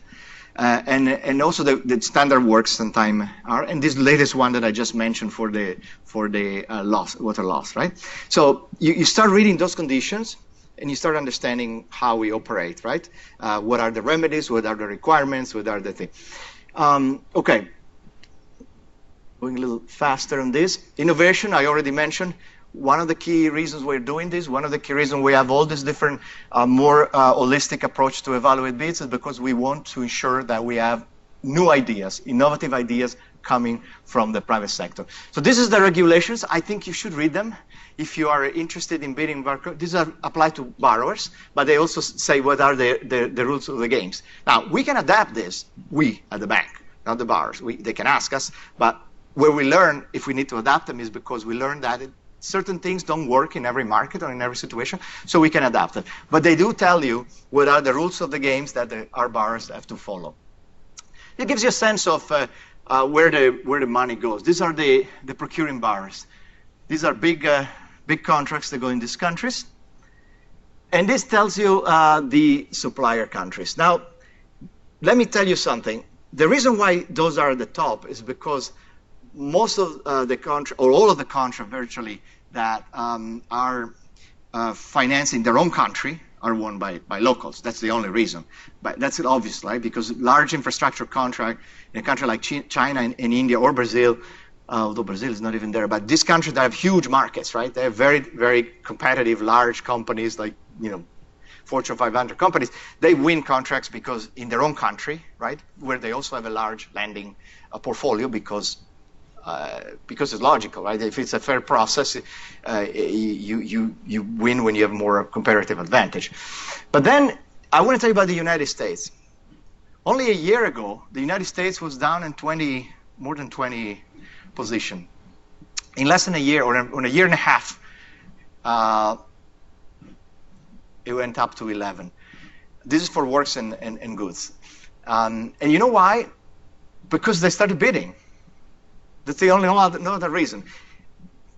And also the standard works and time are, and this latest one that I just mentioned for the water loss, right? So you start reading those conditions, and you start understanding how we operate, right? What are the remedies? What are the requirements? What are the things? Okay, going a little faster on this. Innovation, I already mentioned. One of the key reasons we're doing this, one of the key reasons we have all this different, more holistic approach to evaluate bids is because we want to ensure that we have new ideas, innovative ideas coming from the private sector. So this is the regulations. I think you should read them if you are interested in bidding. These are applied to borrowers, but they also say what are the rules of the games. Now, we can adapt this, we at the bank, not the borrowers. They can ask us, but where we learn if we need to adapt them is because we learn that certain things don't work in every market or in every situation, so we can adapt it. But they do tell you what are the rules of the games that our borrowers have to follow. It gives you a sense of where the money goes. These are the procuring borrowers. These are big contracts that go in these countries. And this tells you the supplier countries. Now, let me tell you something. The reason why those are at the top is because most of the contract, or all of the contract virtually, that are financing their own country are won by locals. That's the only reason. But that's obvious, right? Because large infrastructure contract in a country like China and India or Brazil, although Brazil is not even there, but these countries that have huge markets, right? They have very, very competitive, large companies like, Fortune 500 companies. They win contracts because in their own country, right? Where they also have a large lending portfolio because it's logical, right? If it's a fair process, you win when you have more comparative advantage. But then I want to tell you about the United States. Only a year ago, the United States was down in more than 20 position. In less than a year, or in a year and a half, it went up to 11. This is for works and goods. And you know why? Because they started bidding. That's the only no other reason.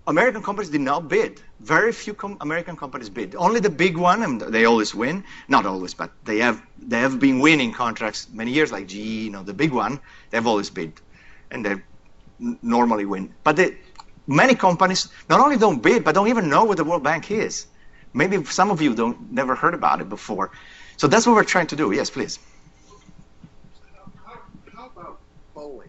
American companies did not bid. Very few American companies bid. Only the big one, and they always win. Not always, but they have been winning contracts many years, like GE, the big one. They've always bid, and they normally win. But many companies not only don't bid, but don't even know what the World Bank is. Maybe some of you never heard about it before. So that's what we're trying to do. Yes, please. How about Boeing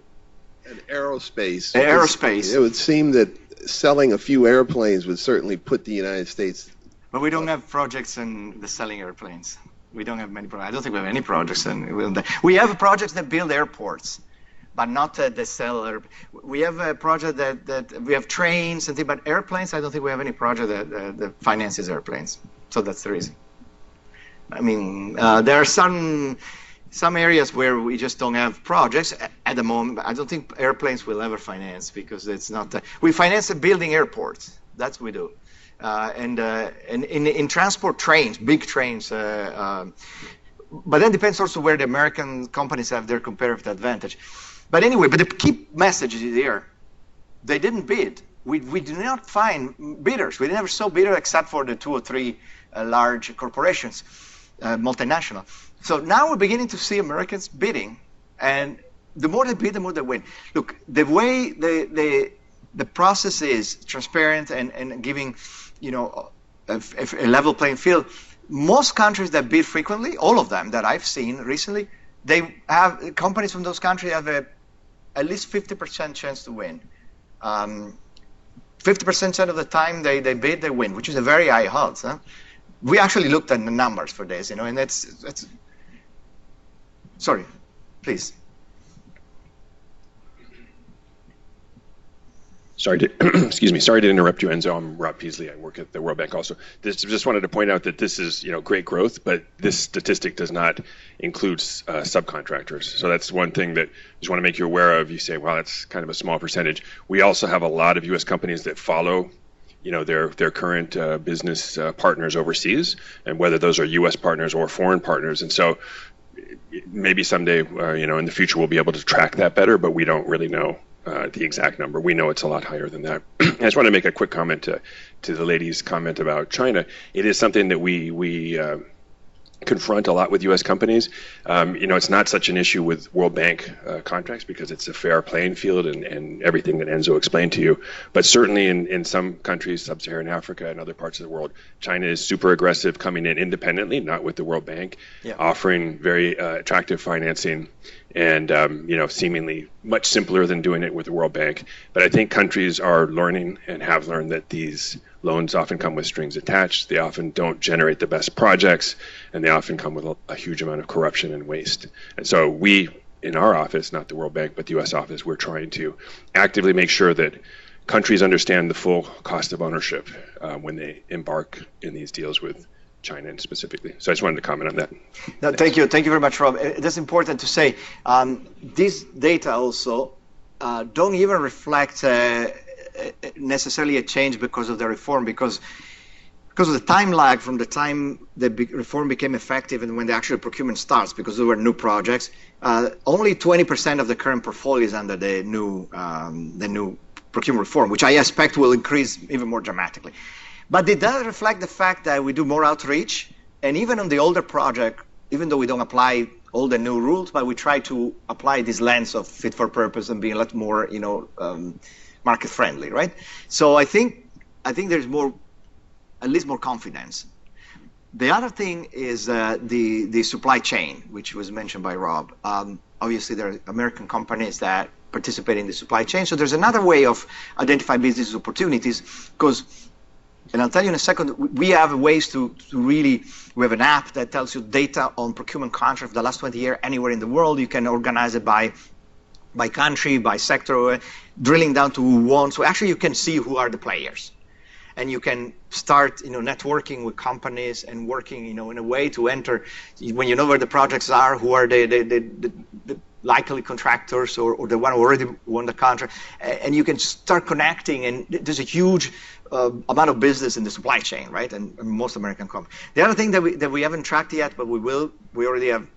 and aerospace? Aerospace. It would seem that selling a few airplanes would certainly put the United States. But we don't have projects in the selling airplanes. We don't have many projects. I don't think we have any projects. We have projects that build airports, but not that sell. We have a project that we have trains and things, but airplanes, I don't think we have any project that finances airplanes. So that's the reason. I mean, there are some areas where we just don't have projects at the moment. I don't think airplanes will ever finance because it's not. We finance building airports. That's what we do. And in transport, trains, big trains. But then depends also where the American companies have their comparative advantage. But anyway, the key message is here. They didn't bid. We did not find bidders. We never saw bidders except for the 2 or 3 large corporations, multinational. So now we're beginning to see Americans bidding, and the more they bid, the more they win. Look, the way the process is transparent and giving, a level playing field. Most countries that bid frequently, all of them that I've seen recently, they have companies from those countries have at least 50% chance to win. 50% of the time they bid, they win, which is a very high odds. Huh? We actually looked at the numbers for this, and that's. Sorry, please. Sorry to interrupt you, Enzo. I'm Rob Peasley. I work at the World Bank also. Just wanted to point out that this is, great growth, but this statistic does not include subcontractors. So that's one thing that I just want to make you aware of. You say, well, that's kind of a small percentage. We also have a lot of U.S. companies that follow, their current business partners overseas, and whether those are U.S. partners or foreign partners. And so maybe someday, in the future, we'll be able to track that better, but we don't really know the exact number. We know it's a lot higher than that. I just want to make a quick comment to the lady's comment about China. It is something that we confront a lot with U.S. companies. It's not such an issue with World Bank contracts because it's a fair playing field and everything that Enzo explained to you. But certainly in some countries, Sub-Saharan Africa and other parts of the world, China is super aggressive coming in independently, not with the World Bank, offering very attractive financing and seemingly much simpler than doing it with the World Bank. But I think countries are learning and have learned that these loans often come with strings attached. They often don't generate the best projects, and they often come with a huge amount of corruption and waste. And so we, in our office, not the World Bank, but the U.S. office, we're trying to actively make sure that countries understand the full cost of ownership when they embark in these deals with China specifically. So I just wanted to comment on that. No, thank you very much, Rob. That's important to say. These data also don't even reflect necessarily a change because of the reform, because of the time lag from the time the reform became effective and when the actual procurement starts, because there were new projects. Only 20% of the current portfolio is under the new procurement reform, which I expect will increase even more dramatically. But it does reflect the fact that we do more outreach, and even on the older project, even though we don't apply all the new rules, but we try to apply this lens of fit for purpose and be a lot more, market friendly, right? So I think there's at least more confidence. The other thing is the supply chain, which was mentioned by Rob. Obviously, there are American companies that participate in the supply chain. So there's another way of identifying business opportunities, and I'll tell you in a second, we have ways to really, we have an app that tells you data on procurement contracts for the last 20 years anywhere in the world. You can organize it by country, by sector, drilling down to who won. So actually you can see who are the players. And you can start, networking with companies and working, in a way to enter, when you know where the projects are, who are the likely contractors or the one who already won the contract, and you can start connecting, and there's a huge amount of business in the supply chain, right? And most American companies. The other thing that we haven't tracked yet, but we already have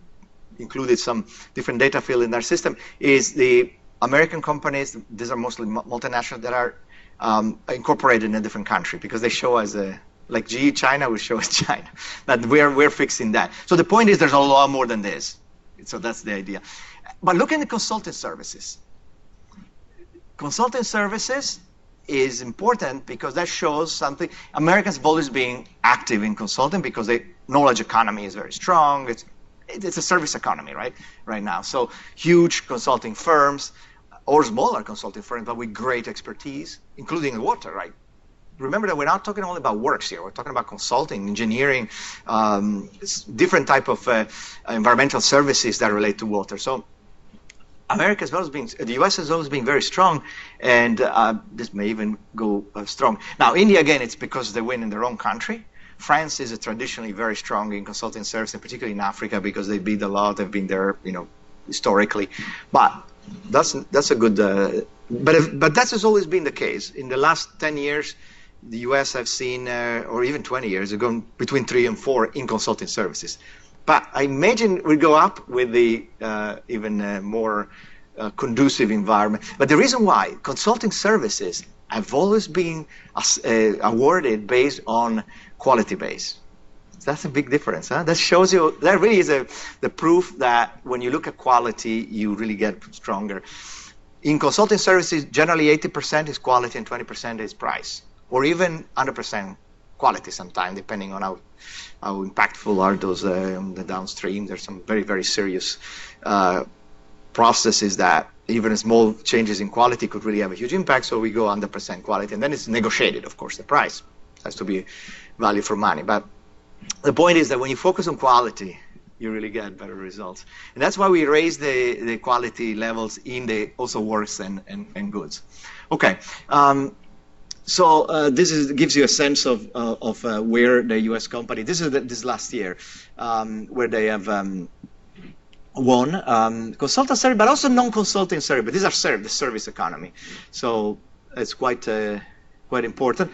included some different data field in our system, is the American companies. These are mostly multinational that are incorporated in a different country, because they show as like GE China will show as China. But we're fixing that. So the point is there's a lot more than this. So that's the idea. But look at the consulting services. Consulting services is important because that shows something. Americans have always been active in consulting because the knowledge economy is very strong. It's a service economy, right now. So huge consulting firms or smaller consulting firms, but with great expertise, including in water, right? Remember that we're not talking only about works here. We're talking about consulting, engineering, different type of environmental services that relate to water. So America has always been, the U.S. has always been very strong, and this may even go strong. Now, India, again, it's because they win in their own country. France is traditionally very strong in consulting services, and particularly in Africa, because they bid a lot. They've been there, historically. But that's a good. But that has always been the case. In the last 10 years, the U.S. have seen, or even 20 years, have gone between 3 and 4 in consulting services. But I imagine we go up with the even more conducive environment. But the reason why consulting services have always been awarded based on quality base. That's a big difference, huh? That shows you, that really is the proof that when you look at quality, you really get stronger. In consulting services, generally 80% is quality and 20% is price, or even 100% quality sometimes, depending on how impactful are those on the downstream. There's some very, very serious processes that even small changes in quality could really have a huge impact, so we go 100% quality. And then it's negotiated, of course, the price has to be value for money. But the point is that when you focus on quality, you really get better results. And that's why we raise the quality levels in the also works and goods. Okay. So this gives you a sense of where the U.S. company, this is this last year, where they have won consultant service, but also non-consulting service. But these are the service economy, so it's quite important.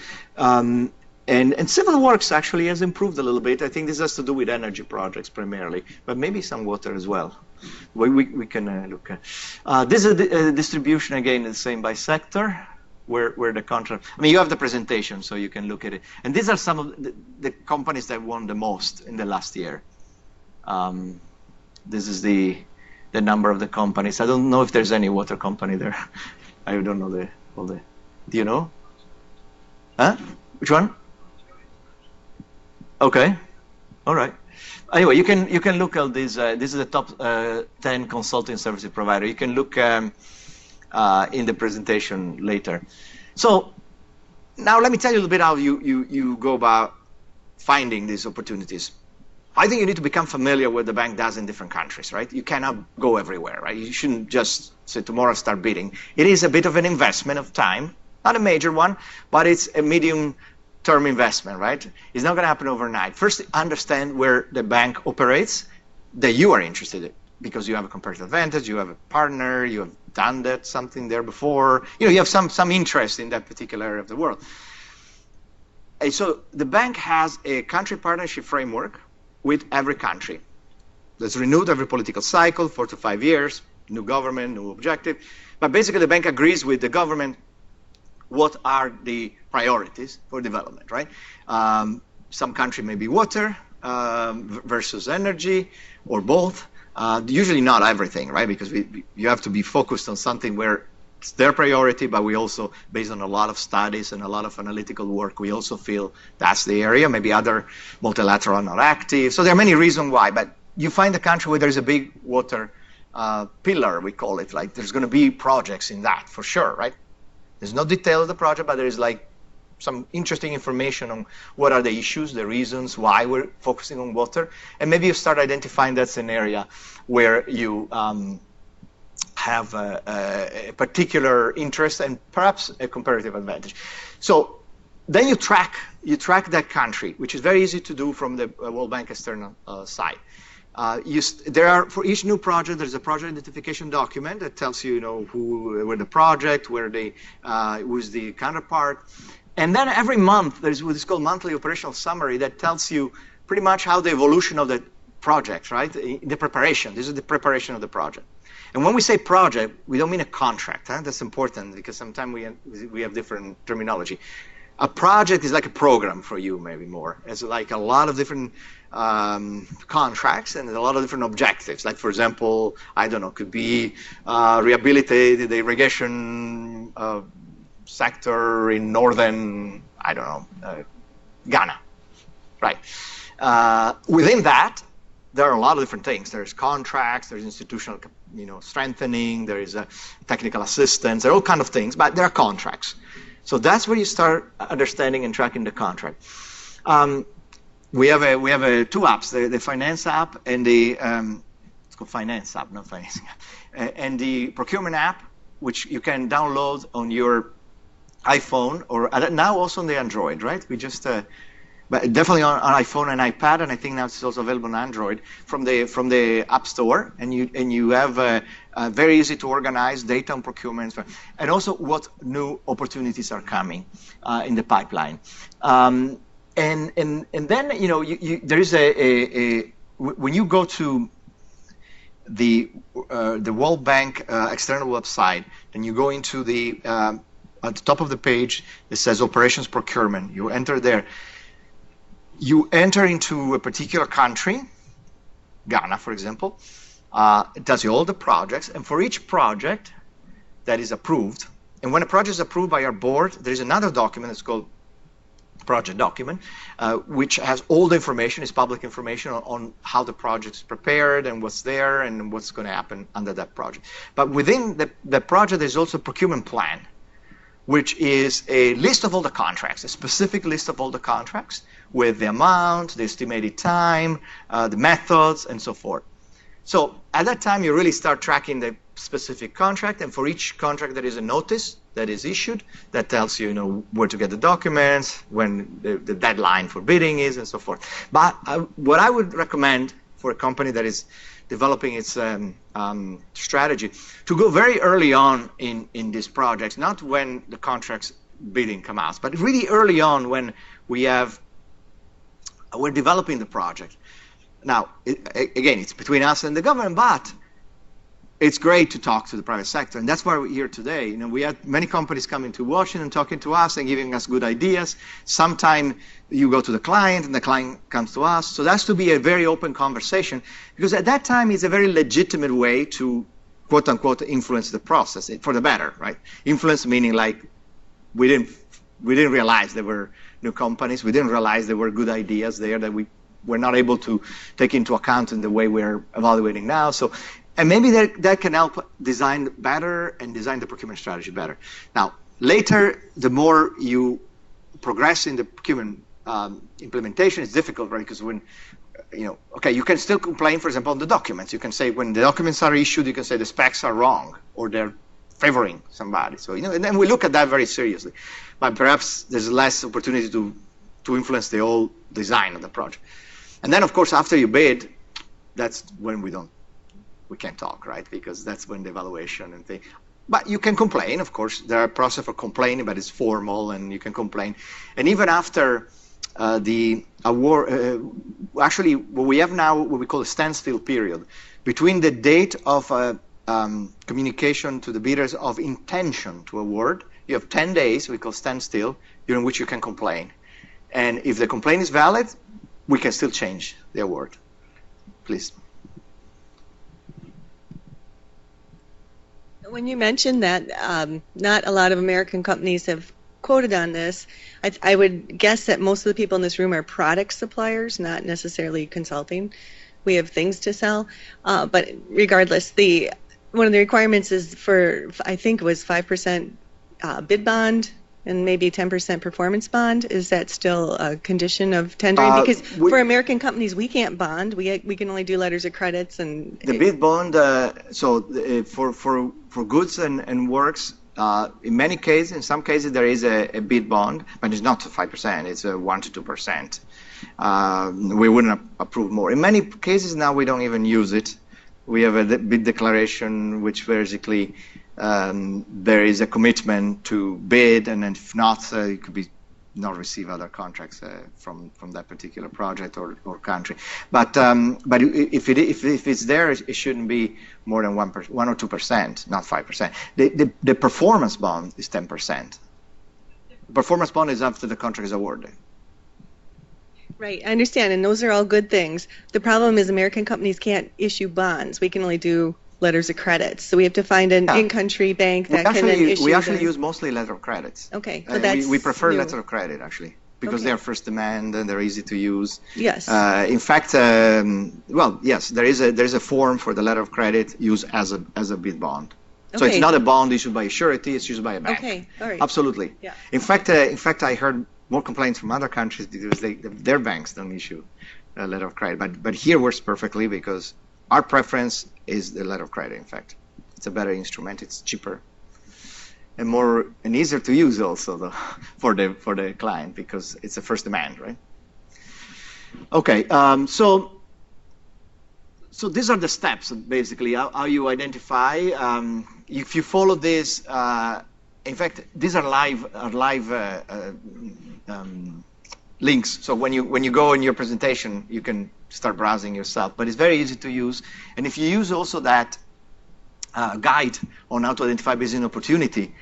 And civil works actually has improved a little bit. I think this has to do with energy projects primarily, but maybe some water as well. We can look at. This is the distribution again, the same by sector, where the contract. I mean, you have the presentation, so you can look at it. And these are some of the companies that won the most in the last year. This is the number of the companies. I don't know if there's any water company there. I don't know all the. Do you know? Huh? Which one? Okay, all right. Anyway, you can look at this. This is the top 10 consulting services provider. You can look in the presentation later. So now let me tell you a little bit how you go about finding these opportunities. I think you need to become familiar with what the bank does in different countries, right? You cannot go everywhere, right? You shouldn't just say tomorrow start bidding. It is a bit of an investment of time, not a major one, but it's a medium-term investment, right? It's not going to happen overnight. First, understand where the bank operates that you are interested in, because you have a comparative advantage, you have a partner, you have done something there before. You have some interest in that particular area of the world. And so the bank has a country partnership framework with every country. That's renewed every political cycle, 4 to 5 years, new government, new objective. But basically, the bank agrees with the government what are the priorities for development, right? Some country may be water versus energy, or both. Usually not everything, right? Because you have to be focused on something where it's their priority, but we also, based on a lot of studies and a lot of analytical work, we also feel that's the area. Maybe other multilateral are not active. So there are many reasons why, but you find a country where there's a big water pillar, we call it, like there's going to be projects in that for sure, right? There's no detail of the project, but there is like some interesting information on what are the issues, the reasons why we're focusing on water, and maybe you start identifying that's an area where you have a particular interest and perhaps a comparative advantage. So then you track that country, which is very easy to do from the World Bank external side. There are, for each new project, there's a project identification document that tells you, where the project, who's the counterpart. And then every month, there's what is called monthly operational summary that tells you pretty much how the evolution of the project, right? The preparation. This is the preparation of the project. And when we say project, we don't mean a contract. Huh? That's important because sometimes we have different terminology. A project is like a program for you, maybe more. It's like a lot of different contracts and a lot of different objectives. Like, for example, I don't know, could be rehabilitate the irrigation sector in northern, I don't know, Ghana, right? Within that, there are a lot of different things. There's contracts, there's institutional, strengthening, there is technical assistance, there are all kinds of things, but there are contracts. So that's where you start understanding and tracking the contract. We have two apps: the finance app and the it's called finance app, not financing app, and the procurement app, which you can download on your iPhone or now also on the Android, right? We just but definitely on iPhone and iPad, and I think now it's also available on Android from the App Store, and you have very easy to organize data on procurement, and also what new opportunities are coming in the pipeline. And then there is when you go to the World Bank external website, and you go into the at the top of the page it says operations procurement. You enter there. You enter into a particular country, Ghana, for example. It tells you all the projects, and for each project that is approved, and when a project is approved by our board, there is another document that's called project document, which has all the information, is public information on how the project is prepared and what's there and what's going to happen under that project. But within the project, there's also a procurement plan, which is a list of all the contracts, a specific list of all the contracts with the amount, the estimated time, the methods, and so forth. So at that time, you really start tracking the specific contract, and for each contract there is a notice that is issued that tells you, where to get the documents, when the deadline for bidding is, and so forth. But what I would recommend for a company that is developing its strategy, to go very early on in these projects, not when the contracts bidding come out, but really early on when we're developing the project. Now, again, it's between us and the government, but it's great to talk to the private sector, and that's why we're here today. You know, we had many companies coming to Washington, talking to us and giving us good ideas. Sometimes you go to the client, and the client comes to us. So that's to be a very open conversation, because at that time, it's a very legitimate way to, quote unquote, influence the process for the better, right? Influence meaning like we didn't realize there were new companies. We didn't realize there were good ideas there that we were not able to take into account in the way we're evaluating now. So. And maybe that can help design better and design the procurement strategy better. Now, later, the more you progress in the procurement implementation, it's difficult, right? Because when, you know, okay, you can still complain, for example, on the documents. You can say when the documents are issued, you can say the specs are wrong or they're favoring somebody. So, you know, and then we look at that very seriously. But perhaps there's less opportunity to influence the whole design of the project. And then, of course, after you bid, that's when we can't talk, right? Because that's when the evaluation and thing. But you can complain, of course. There are process for complaining, but it's formal, and you can complain. And even after the award, actually, what we have now, what we call a standstill period, between the date of communication to the bidders of intention to award, you have 10 days, we call standstill, during which you can complain. And if the complaint is valid, we can still change the award. Please. When you mentioned that not a lot of American companies have quoted on this, I would guess that most of the people in this room are product suppliers, not necessarily consulting. We have things to sell, but regardless, one of the requirements is for, I think it was 5% bid bond and maybe 10% performance bond. Is that still a condition of tendering? Because for American companies, we can't bond. We can only do letters of credits and the bid bond. For goods and works, in many cases, in some cases, there is a bid bond, but it's not 5%. It's 1 to 2%. We wouldn't approve more. In many cases now, we don't even use it. We have a bid declaration, which basically there is a commitment to bid, and if not, it could be not receive other contracts from that particular project or country. But if it's there, it shouldn't be more than 1 or 2%, not 5%. The performance bond is 10%. The performance bond is after the contract is awarded. Right, I understand, and those are all good things. The problem is American companies can't issue bonds. We can only do letters of credit. So we have to find an in-country bank that can then issue. We actually use mostly letter of credits. Okay, so that's we prefer new. letter of credit actually because they're first demand and they're easy to use. Yes. In fact, well, yes, there's a form for the letter of credit used as a bid bond. So it's not a bond issued by a surety; it's used by a bank. Okay, all right. Absolutely. Yeah. In fact, I heard more complaints from other countries because their banks don't issue a letter of credit. But here works perfectly because our preference is the letter of credit. In fact, it's a better instrument. It's cheaper and easier to use also for the client because it's a first demand, right? Okay. So these are the steps basically how you identify. If you follow this, in fact, these are live links. So when you go in your presentation, you can start browsing yourself. But it's very easy to use. And if you use also that guide on how to identify business opportunity,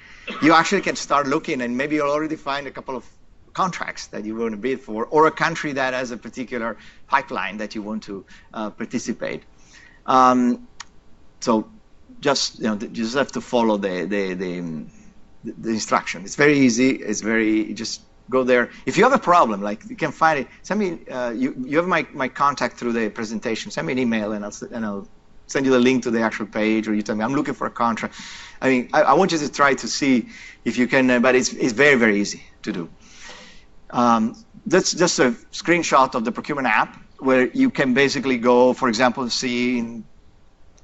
you actually can start looking, and maybe you'll already find a couple of contracts that you want to bid for, or a country that has a particular pipeline that you want to participate. So just you just have to follow the instruction. It's very easy. It's very just go there. If you have a problem, like you can find it. Send me. You have my contact through the presentation. Send me an email, and I'll send you the link to the actual page, or you tell me I'm looking for a contract. I mean, I want you to try to see if you can, but it's very, very easy to do. That's just a screenshot of the procurement app where you can basically go, for example, see in,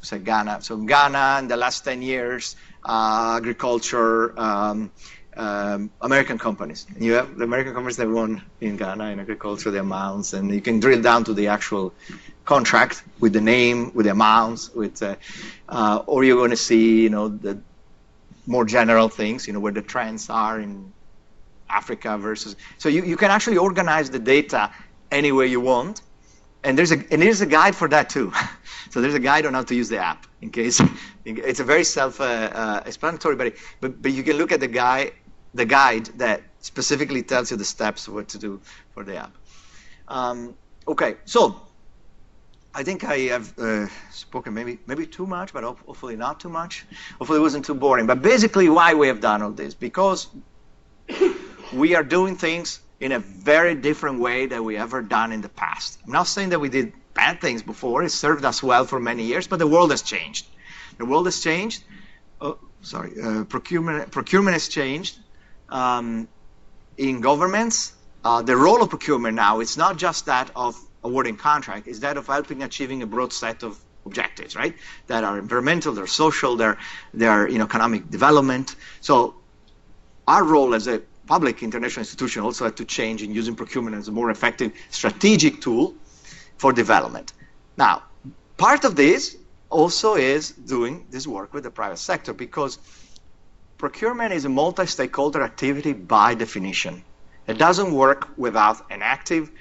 say, Ghana. So Ghana in the last 10 years, agriculture, American companies. And you have the American companies that won in Ghana in agriculture, the amounts, and you can drill down to the actual contract with the name, with the amounts, with, or you're going to see, the more general things, where the trends are in Africa versus. So you can actually organize the data any way you want, and there's a guide for that too. So there's a guide on how to use the app in case it's a very self-explanatory, but you can look at the guide that specifically tells you the steps of what to do for the app. Okay, so I think I have spoken maybe too much, but hopefully not too much. Hopefully it wasn't too boring. But basically why we have done all this, because we are doing things in a very different way than we ever done in the past. I'm not saying that we did bad things before. It served us well for many years, but the world has changed. The world has changed. Procurement has changed. In governments, the role of procurement now, it's not just that of awarding contract, it's that of helping achieving a broad set of objectives, right? That are environmental, they're social, they're economic development. So our role as a public international institution also had to change in using procurement as a more effective strategic tool for development. Now, part of this also is doing this work with the private sector, because procurement is a multi-stakeholder activity by definition. It doesn't work without an active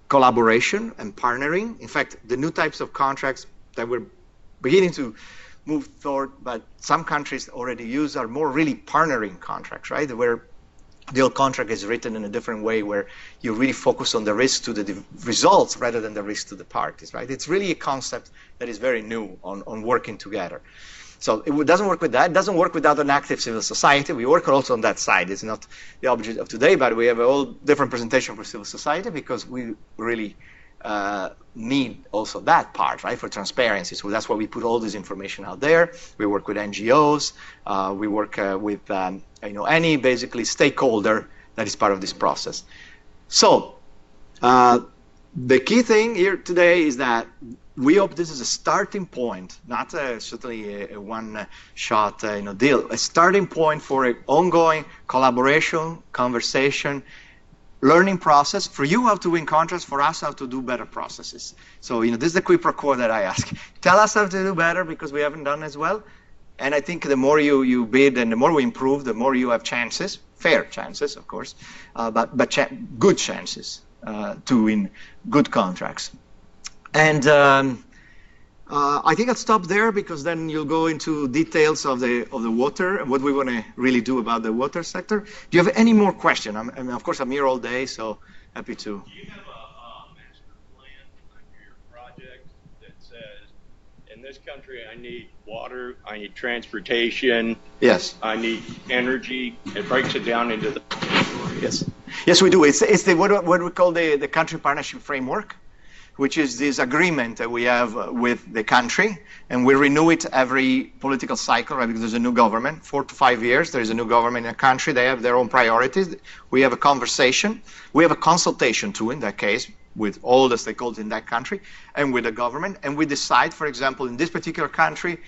collaboration and partnering. In fact, the new types of contracts that we're beginning to move toward, but some countries already use, are more really partnering contracts, right? Where the whole contract is written in a different way, where you really focus on the risk to the results rather than the risk to the parties, right? It's really a concept that is very new on working together. So it doesn't work with that. It doesn't work without an active civil society. We work also on that side. It's not the object of today, but we have a whole different presentation for civil society, because we really need also that part, right, for transparency. So that's why we put all this information out there. We work with NGOs. We work with any basically stakeholder that is part of this process. So the key thing here today is that we hope this is a starting point, not certainly a one-shot deal, a starting point for an ongoing collaboration, conversation, learning process for you how to win contracts, for us how to do better processes. So this is the quid pro quo that I ask. Tell us how to do better, because we haven't done as well. And I think the more you bid and the more we improve, the more you have chances, fair chances, of course, but good chances to win good contracts. And I think I'll stop there, because then you'll go into details of the water and what we want to really do about the water sector. Do you have any more questions? Of course, I'm here all day, so happy to. Do you have a master plan under your project that says, in this country, I need water, I need transportation, yes, I need energy? It breaks it down into the. Yes, we do. It's the what we call the country partnership framework, which is this agreement that we have with the country, and we renew it every political cycle, right? Because there's a new government, 4 to 5 years. There is a new government in a country. They have their own priorities. We have a conversation. We have a consultation too, in that case, with all the stakeholders in that country and with the government. And we decide, for example, in this particular country,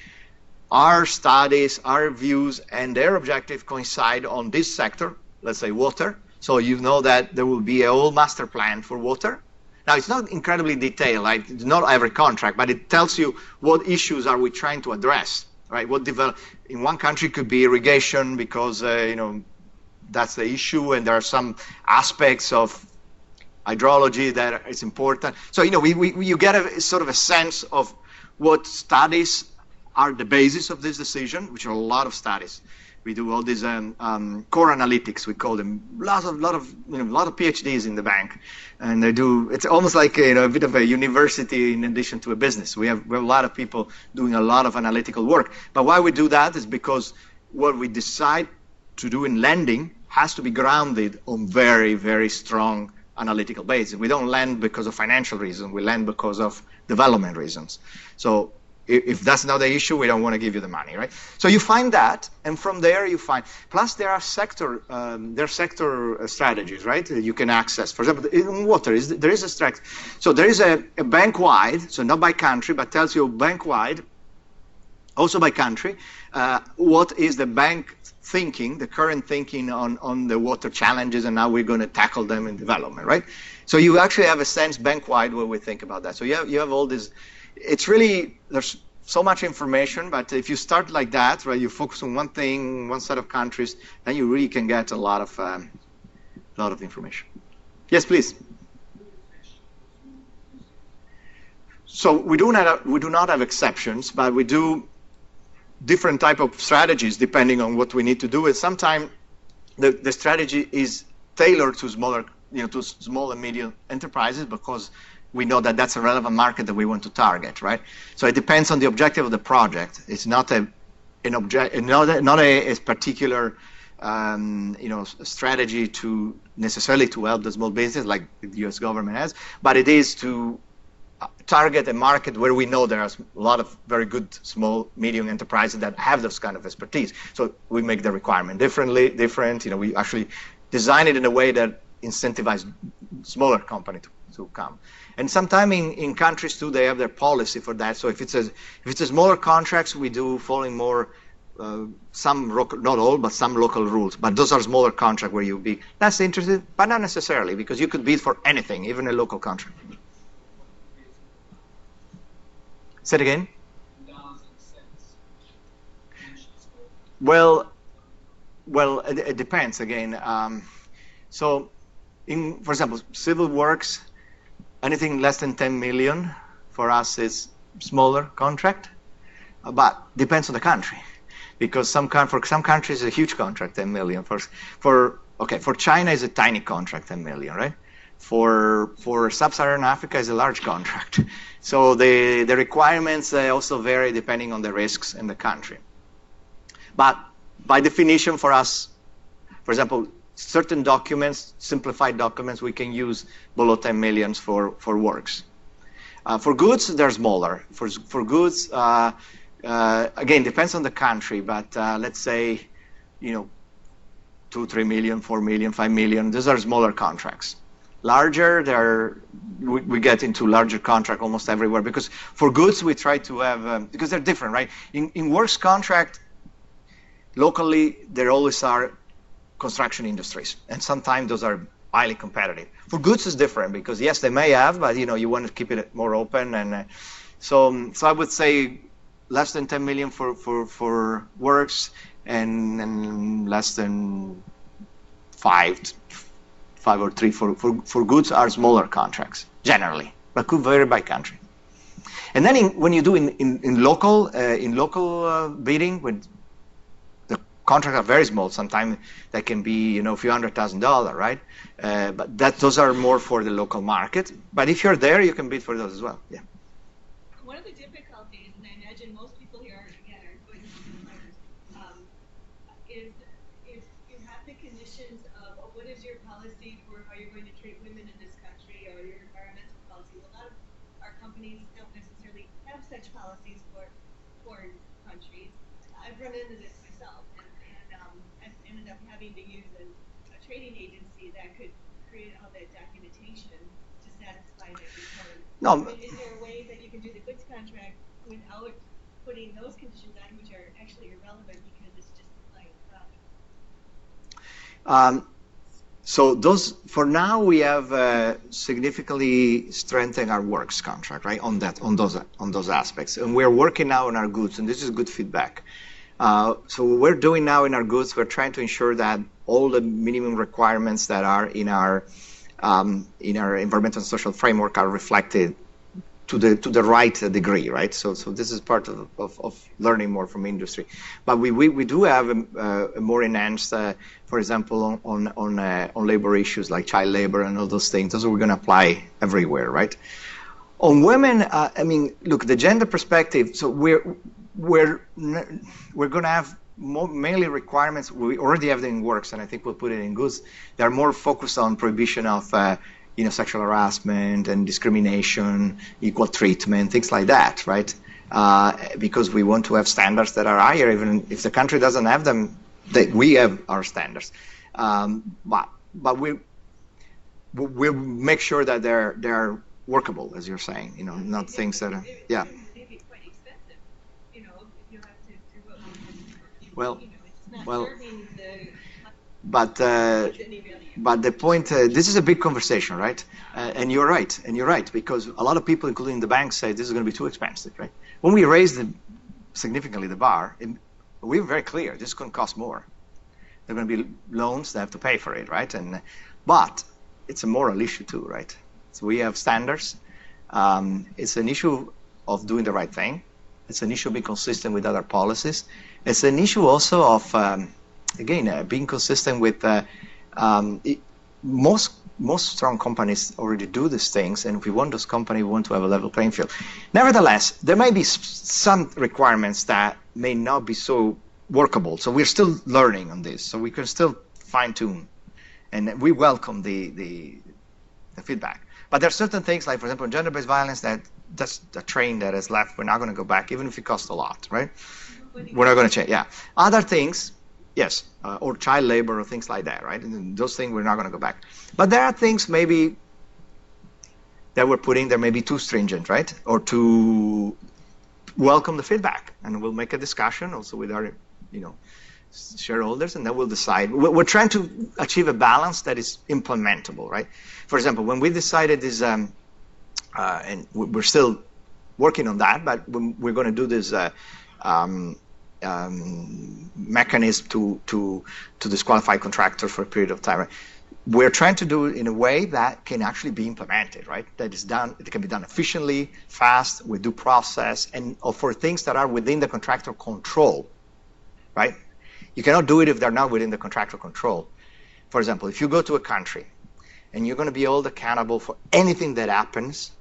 our studies, our views, and their objective coincide on this sector, let's say water. So you know that there will be a whole master plan for water. Now, it's not incredibly detailed, like it's not every contract, but it tells you what issues are we trying to address, right? What in one country could be irrigation, because that's the issue, and there are some aspects of hydrology that is important. So you get a sort of a sense of what studies are the basis of this decision, which are a lot of studies. We do all these core analytics, we call them. Lot of PhDs in the bank, and they do. It's almost like a bit of a university in addition to a business. We have a lot of people doing a lot of analytical work. But why we do that is because what we decide to do in lending has to be grounded on very, very strong analytical basis. We don't lend because of financial reasons. We lend because of development reasons. So if that's not the issue, we don't want to give you the money, right? So you find that, and from there you find. Plus, there are sector strategies, right? You can access. For example, in water, there is a strategy. So there is a bank-wide, so not by country, but tells you bank-wide, also by country, what is the bank thinking, the current thinking on the water challenges, and how we're going to tackle them in development, right? So you actually have a sense bank-wide where we think about that. So you have all this. It's really, there's so much information, but if you start like that, right, you focus on one thing, one set of countries, then you really can get a lot of lot of information. Yes, please. So we do not have exceptions, but we do different type of strategies depending on what we need to do. And sometimes the strategy is tailored to smaller, to small and medium enterprises because we know that that's a relevant market that we want to target, right? So it depends on the objective of the project. It's not a particular strategy to necessarily to help the small business like the U.S. government has, but it is to target a market where we know there are a lot of very good small, medium enterprises that have those kind of expertise. So we make the requirement different. We actually design it in a way that incentivizes smaller companies to come. And sometimes in countries too, they have their policy for that. So if it's a smaller contracts, we do following more not all, but some local rules. But those are smaller contracts where you'll be less interested, but not necessarily, because you could bid for anything, even a local contract. Say it again. Well, it depends again. So, for example, civil works, anything less than 10 million for us is smaller contract, but depends on the country, because for some countries it's a huge contract, 10 million. For China is a tiny contract, 10 million, right? For Sub-Saharan Africa is a large contract. So the requirements also vary depending on the risks in the country. But by definition for us, for example, certain documents, simplified documents, we can use below 10 million for works. For goods, they're smaller. For goods, again, depends on the country, but let's say, 2, 3 million, 4 million, 5 million, these are smaller contracts. Larger, we get into larger contract almost everywhere, because for goods we try to have, because they're different, right? In works contract, locally, there always are construction industries, and sometimes those are highly competitive. For goods is different, because yes, they may have, but you want to keep it more open, and so I would say less than 10 million for works, and less than 5 or 3 for goods are smaller contracts generally, but could vary by country. And then when you do in local bidding, when the contracts are very small, sometimes that can be a few $100,000, right? But those are more for the local market. But if you're there, you can bid for those as well. Yeah. One of the difficulties, and I imagine most people here are going to be players, is if you have the conditions of what is your policy for how you're going to treat women in this country, or your environmental policy. A lot of our companies don't necessarily have such policies for foreign countries. I've run into this myself, and I've ended up having to use a trading agency that could create all that documentation to satisfy that requirement. No. Is there a way that you can do the goods contract without putting those conditions on, which are actually irrelevant because it's just supplying product? So for now, we have significantly strengthened our works contract, right, on those aspects, and we're working now on our goods, and this is good feedback. So what we're doing now in our goods, we're trying to ensure that all the minimum requirements that are in our environmental and social framework are reflected to the right degree, right? So this is part of learning more from industry. But we do have a more enhanced, for example, on labor issues like child labor and all those things. Those are we're going to apply everywhere, right? On women, look, the gender perspective. So we're going to have mainly requirements. We already have them in works, and I think we'll put it in goods. They're more focused on prohibition of sexual harassment and discrimination, equal treatment, things like that, right? Because we want to have standards that are higher, even if the country doesn't have them. We have our standards, but we'll make sure that they're workable, as you're saying. Not things that are yeah. Well, but the point, this is a big conversation, right? And you're right, because a lot of people, including the banks, say this is going to be too expensive, right? When we raised significantly the bar, we were very clear, this is going to cost more. There are going to be loans that have to pay for it, right? And But it's a moral issue too, right? So we have standards. It's an issue of doing the right thing. It's an issue of being consistent with other policies. It's an issue also of, again, being consistent with most strong companies already do these things, and if we want those companies, we want to have a level playing field. Nevertheless, there may be some requirements that may not be so workable. So we're still learning on this. So we can still fine-tune, and we welcome the feedback. But there are certain things, like for example, gender-based violence, that's a train that is left. We're not going to go back, even if it costs a lot, right? We're not going to change. Yeah. Other things, yes, or child labor or things like that, right? And those things we're not going to go back. But there are things maybe that we're putting there, maybe too stringent, right? Or to welcome the feedback, and we'll make a discussion also with our, shareholders, and then we'll decide. We're trying to achieve a balance that is implementable, right? For example, when we decided this, and we're still working on that, but we're going to do this mechanism to disqualify contractors for a period of time. Right? We're trying to do it in a way that can actually be implemented, right? That is done. It can be done efficiently, fast, with due process, and for things that are within the contractor control, right? You cannot do it if they're not within the contractor control. For example, if you go to a country and you're going to be held accountable for anything that happens,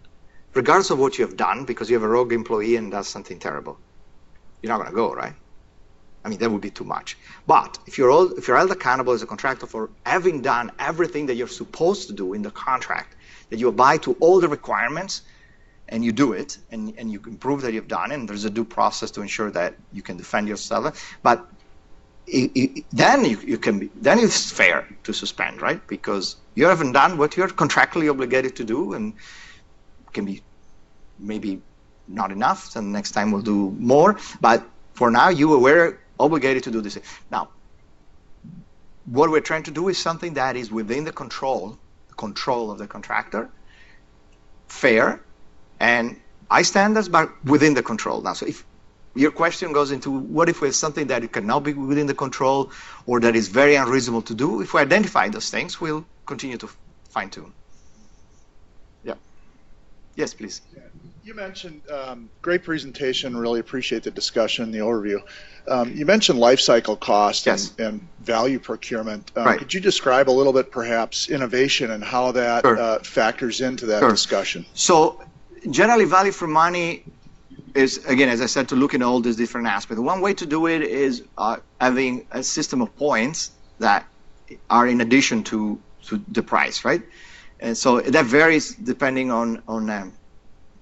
regardless of what you have done, because you have a rogue employee and does something terrible, you're not going to go, right? I mean, that would be too much. But if you're held accountable as a contractor for having done everything that you're supposed to do in the contract, that you abide to all the requirements, and you do it, and you can prove that you've done it, and there's a due process to ensure that you can defend yourself. But then then it's fair to suspend, right? Because you haven't done what you're contractually obligated to do, and can be maybe not enough, and next time we'll do more. But for now, you were obligated to do this. Now, what we're trying to do is something that is within the control of the contractor, fair, and high standards, but within the control. Now, so if your question goes into what if there's something that it cannot be within the control or that is very unreasonable to do, if we identify those things, we'll continue to fine-tune. Yeah. Yes, please. You mentioned, great presentation, really appreciate the discussion, the overview. You mentioned life cycle cost and value procurement. Right. Could you describe a little bit, perhaps, innovation and how that factors into that discussion? So generally, value for money is, again, as I said, to look at all these different aspects. One way to do it is having a system of points that are in addition to the price, right? And so that varies depending on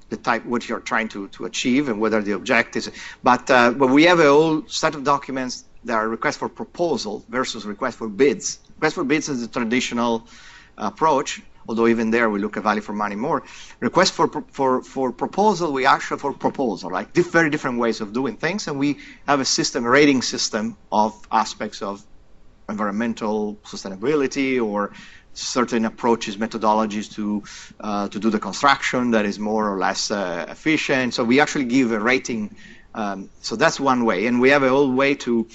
the type, what you're trying to achieve and whether the objectives. But we have a whole set of documents that are request for proposal versus request for bids. Request for bids is the traditional approach, although even there we look at value for money more. Request for proposal, we actually for proposal, right? Very different ways of doing things, and we have a system, a rating system of aspects of environmental sustainability or certain approaches, methodologies to do the construction that is more or less efficient. So we actually give a rating. So that's one way, and we have a whole way to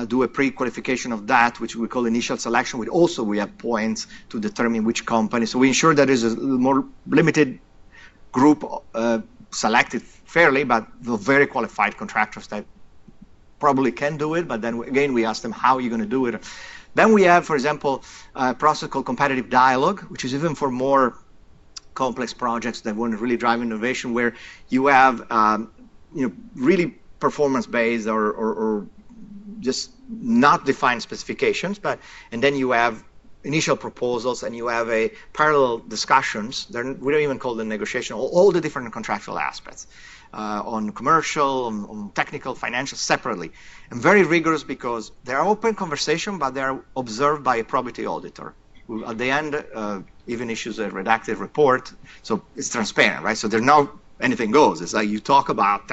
do a pre-qualification of that, which we call initial selection. We have points to determine which company. So we ensure that there's a more limited group selected fairly, but the very qualified contractors that probably can do it. But then again, we ask them how you're going to do it. Then we have, for example, a process called competitive dialogue, which is even for more complex projects that want to really drive innovation, where you have really performance-based or just not defined specifications, and then you have initial proposals and you have a parallel discussions. We don't even call them negotiation. All the different contractual aspects. On commercial, on technical, financial, separately. And very rigorous because they are open conversation, but they are observed by a probity auditor, who at the end even issues a redacted report, so it's transparent, right? So there's no anything goes. It's like you talk about,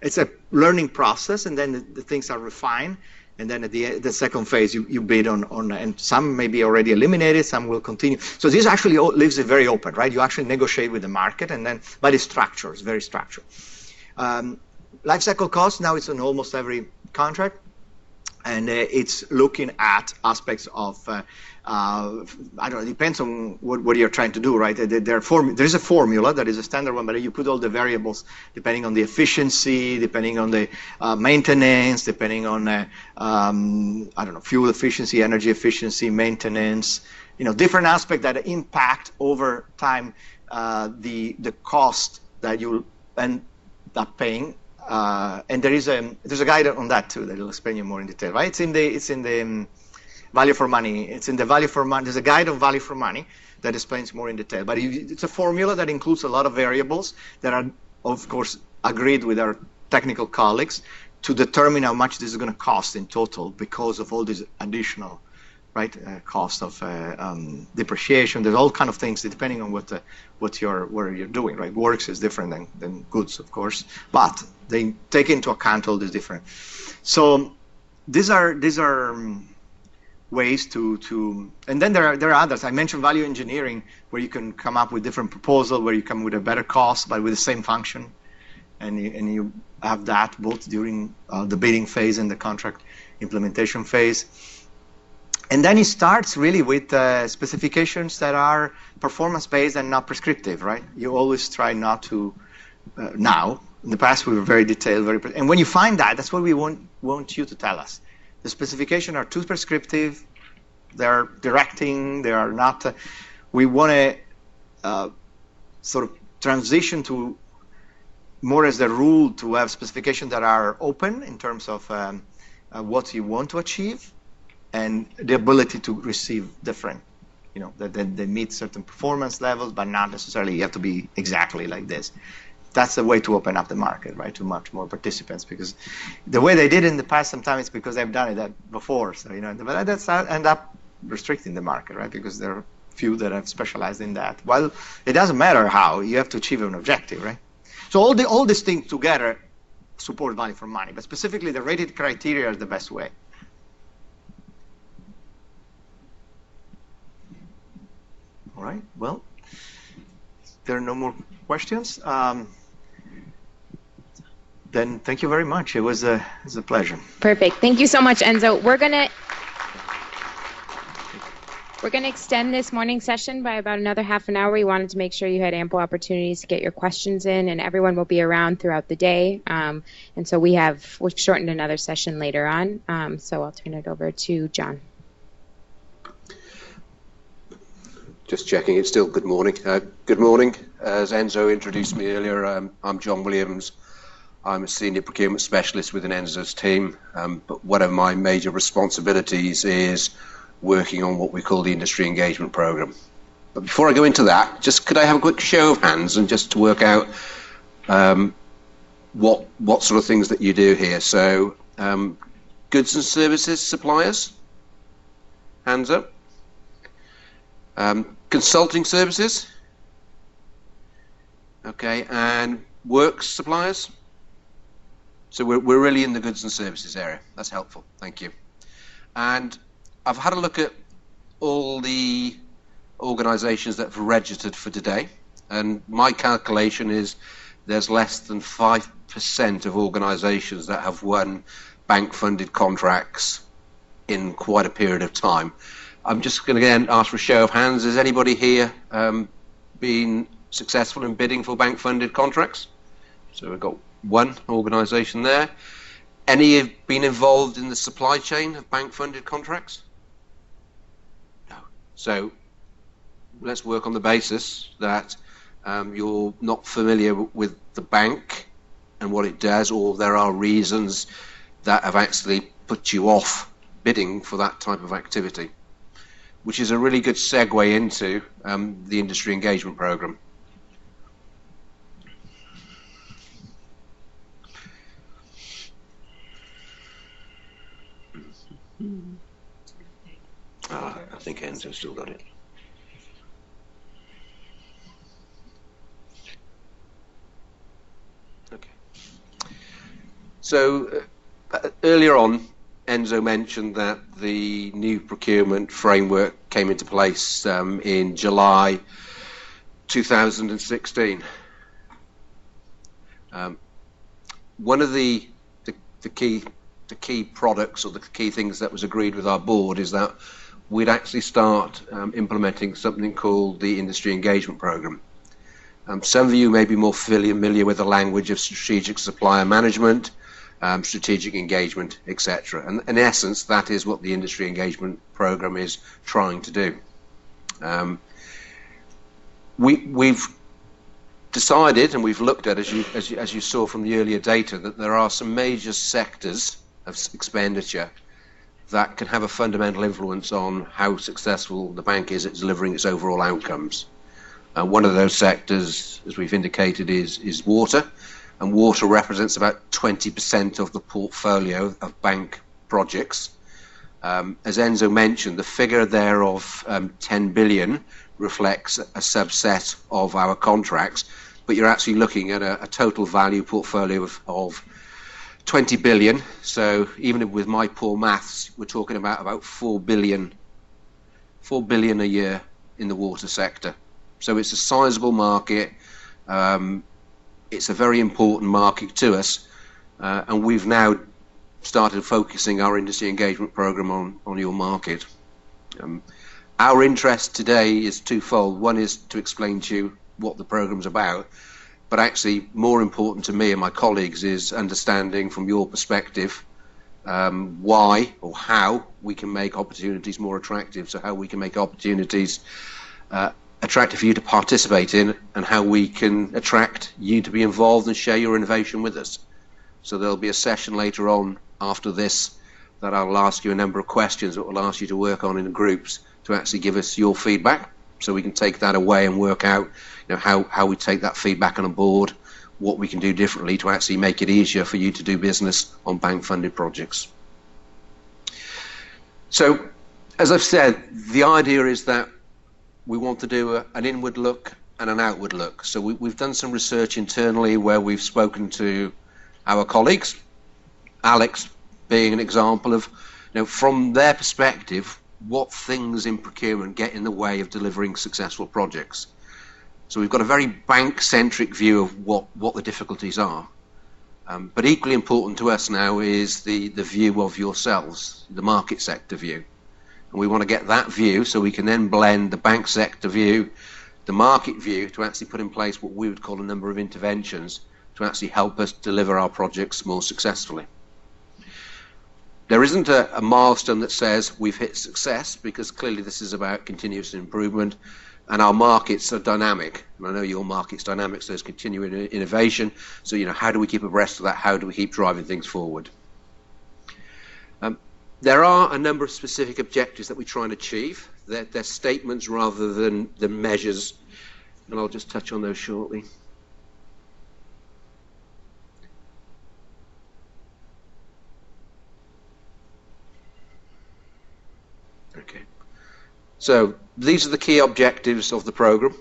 it's a learning process, and then the things are refined, and then at the second phase you bid on, and some may be already eliminated, some will continue. So this actually leaves it very open, right? You actually negotiate with the market, and then, but it's structured, it's very structured. Life cycle costs, now it's on almost every contract. and it's looking at aspects of I don't know, it depends on what you're trying to do, right? There is a formula that is a standard one, but you put all the variables depending on the efficiency, depending on the maintenance, depending on I don't know, fuel efficiency, energy efficiency, maintenance, different aspects that impact over time the cost that you end up paying. And there's a guide on that too that will explain you more in detail, right? It's in the value for money. It's in the value for money. There's a guide on value for money that explains more in detail. But it's a formula that includes a lot of variables that are, of course, agreed with our technical colleagues to determine how much this is going to cost in total because of all these additional, right, cost of depreciation. There's all kind of things depending on what you're doing, right? Works is different than goods, of course, but they take into account all these different. So these are ways to and then there are others. I mentioned value engineering, where you can come up with different proposal, where you come with a better cost but with the same function, and you have that both during the bidding phase and the contract implementation phase. And then it starts really with specifications that are performance-based and not prescriptive, right? You always try not to, now, in the past we were very detailed, and when you find that, that's what we want you to tell us. The specifications are too prescriptive, they're directing, they are not, we want to sort of transition to more as the rule to have specifications that are open in terms of what you want to achieve, and the ability to receive different, that they meet certain performance levels, but not necessarily you have to be exactly like this. That's the way to open up the market, right, to much more participants, because the way they did in the past sometimes it's because they've done it before, so but that's end up restricting the market, right, because there are few that have specialized in that. Well, it doesn't matter how, you have to achieve an objective, right? So all these things together support value for money, but specifically the rated criteria is the best way. All right, well, there are no more questions. Then thank you very much. It was a pleasure. Perfect. Thank you so much, Enzo. We're gonna extend this morning session by about another half an hour. We wanted to make sure you had ample opportunities to get your questions in, and everyone will be around throughout the day. And so we've shortened another session later on. So I'll turn it over to John. Just checking, it's still good morning. Good morning. As Enzo introduced me earlier, I'm John Williams. I'm a senior procurement specialist within Enzo's team, but one of my major responsibilities is working on what we call the Industry Engagement Program. But before I go into that, just could I have a quick show of hands and just to work out what sort of things that you do here. So goods and services suppliers, hands up. Consulting services, okay, and works suppliers. So we're really in the goods and services area. That's helpful, thank you. And I've had a look at all the organisations that have registered for today, and my calculation is there's less than 5% of organisations that have won bank-funded contracts in quite a period of time. I'm just going to again ask for a show of hands. Has anybody here been successful in bidding for bank-funded contracts? So we've got one organisation there. Any have been involved in the supply chain of bank-funded contracts? No. So let's work on the basis that you're not familiar with the bank and what it does, or there are reasons that have actually put you off bidding for that type of activity, which is a really good segue into the Industry Engagement Program. I think Enzo's still got it. Okay. So earlier on, Enzo mentioned that the new procurement framework came into place in July 2016. One of the key the key products or the key things that was agreed with our board is that we'd actually start implementing something called the Industry Engagement Program. Some of you may be more familiar with the language of strategic supplier management, strategic engagement, etc. And in essence, that is what the Industry Engagement Program is trying to do. We've decided, and we've looked at, as you saw from the earlier data, that there are some major sectors of expenditure that can have a fundamental influence on how successful the bank is at delivering its overall outcomes. One of those sectors, as we've indicated, is water, and water represents about 20% of the portfolio of bank projects. As Enzo mentioned, the figure there of 10 billion reflects a subset of our contracts, but you're actually looking at a total value portfolio of 20 billion. So even with my poor maths, we're talking about 4 billion a year in the water sector. So it's a sizable market. It's a very important market to us, and we've now started focusing our industry engagement program on your market. Our interest today is twofold. One is to explain to you what the program's about, but actually more important to me and my colleagues is understanding from your perspective why or how we can make opportunities more attractive, so how we can make opportunities attractive for you to participate in, and how we can attract you to be involved and share your innovation with us. So there'll be a session later on after this that I'll ask you a number of questions that will ask you to work on in groups to actually give us your feedback, so we can take that away and work out, you know, how we take that feedback on board, what we can do differently to actually make it easier for you to do business on bank funded projects. So as I've said, the idea is that we want to do an inward look and an outward look. So we've done some research internally where we've spoken to our colleagues, Alex being an example of, you know, from their perspective, what things in procurement get in the way of delivering successful projects. So we've got a very bank-centric view of what the difficulties are. But equally important to us now is the view of yourselves, the market sector view. And we want to get that view so we can then blend the bank sector view, the market view, to actually put in place what we would call a number of interventions to actually help us deliver our projects more successfully. There isn't a milestone that says we've hit success, because clearly this is about continuous improvement, and our markets are dynamic. And I know your market's dynamic, so there's continuing innovation. So, you know, how do we keep abreast of that? How do we keep driving things forward? There are a number of specific objectives that we try and achieve. They're statements rather than measures, and I'll just touch on those shortly. Okay. So these are the key objectives of the program.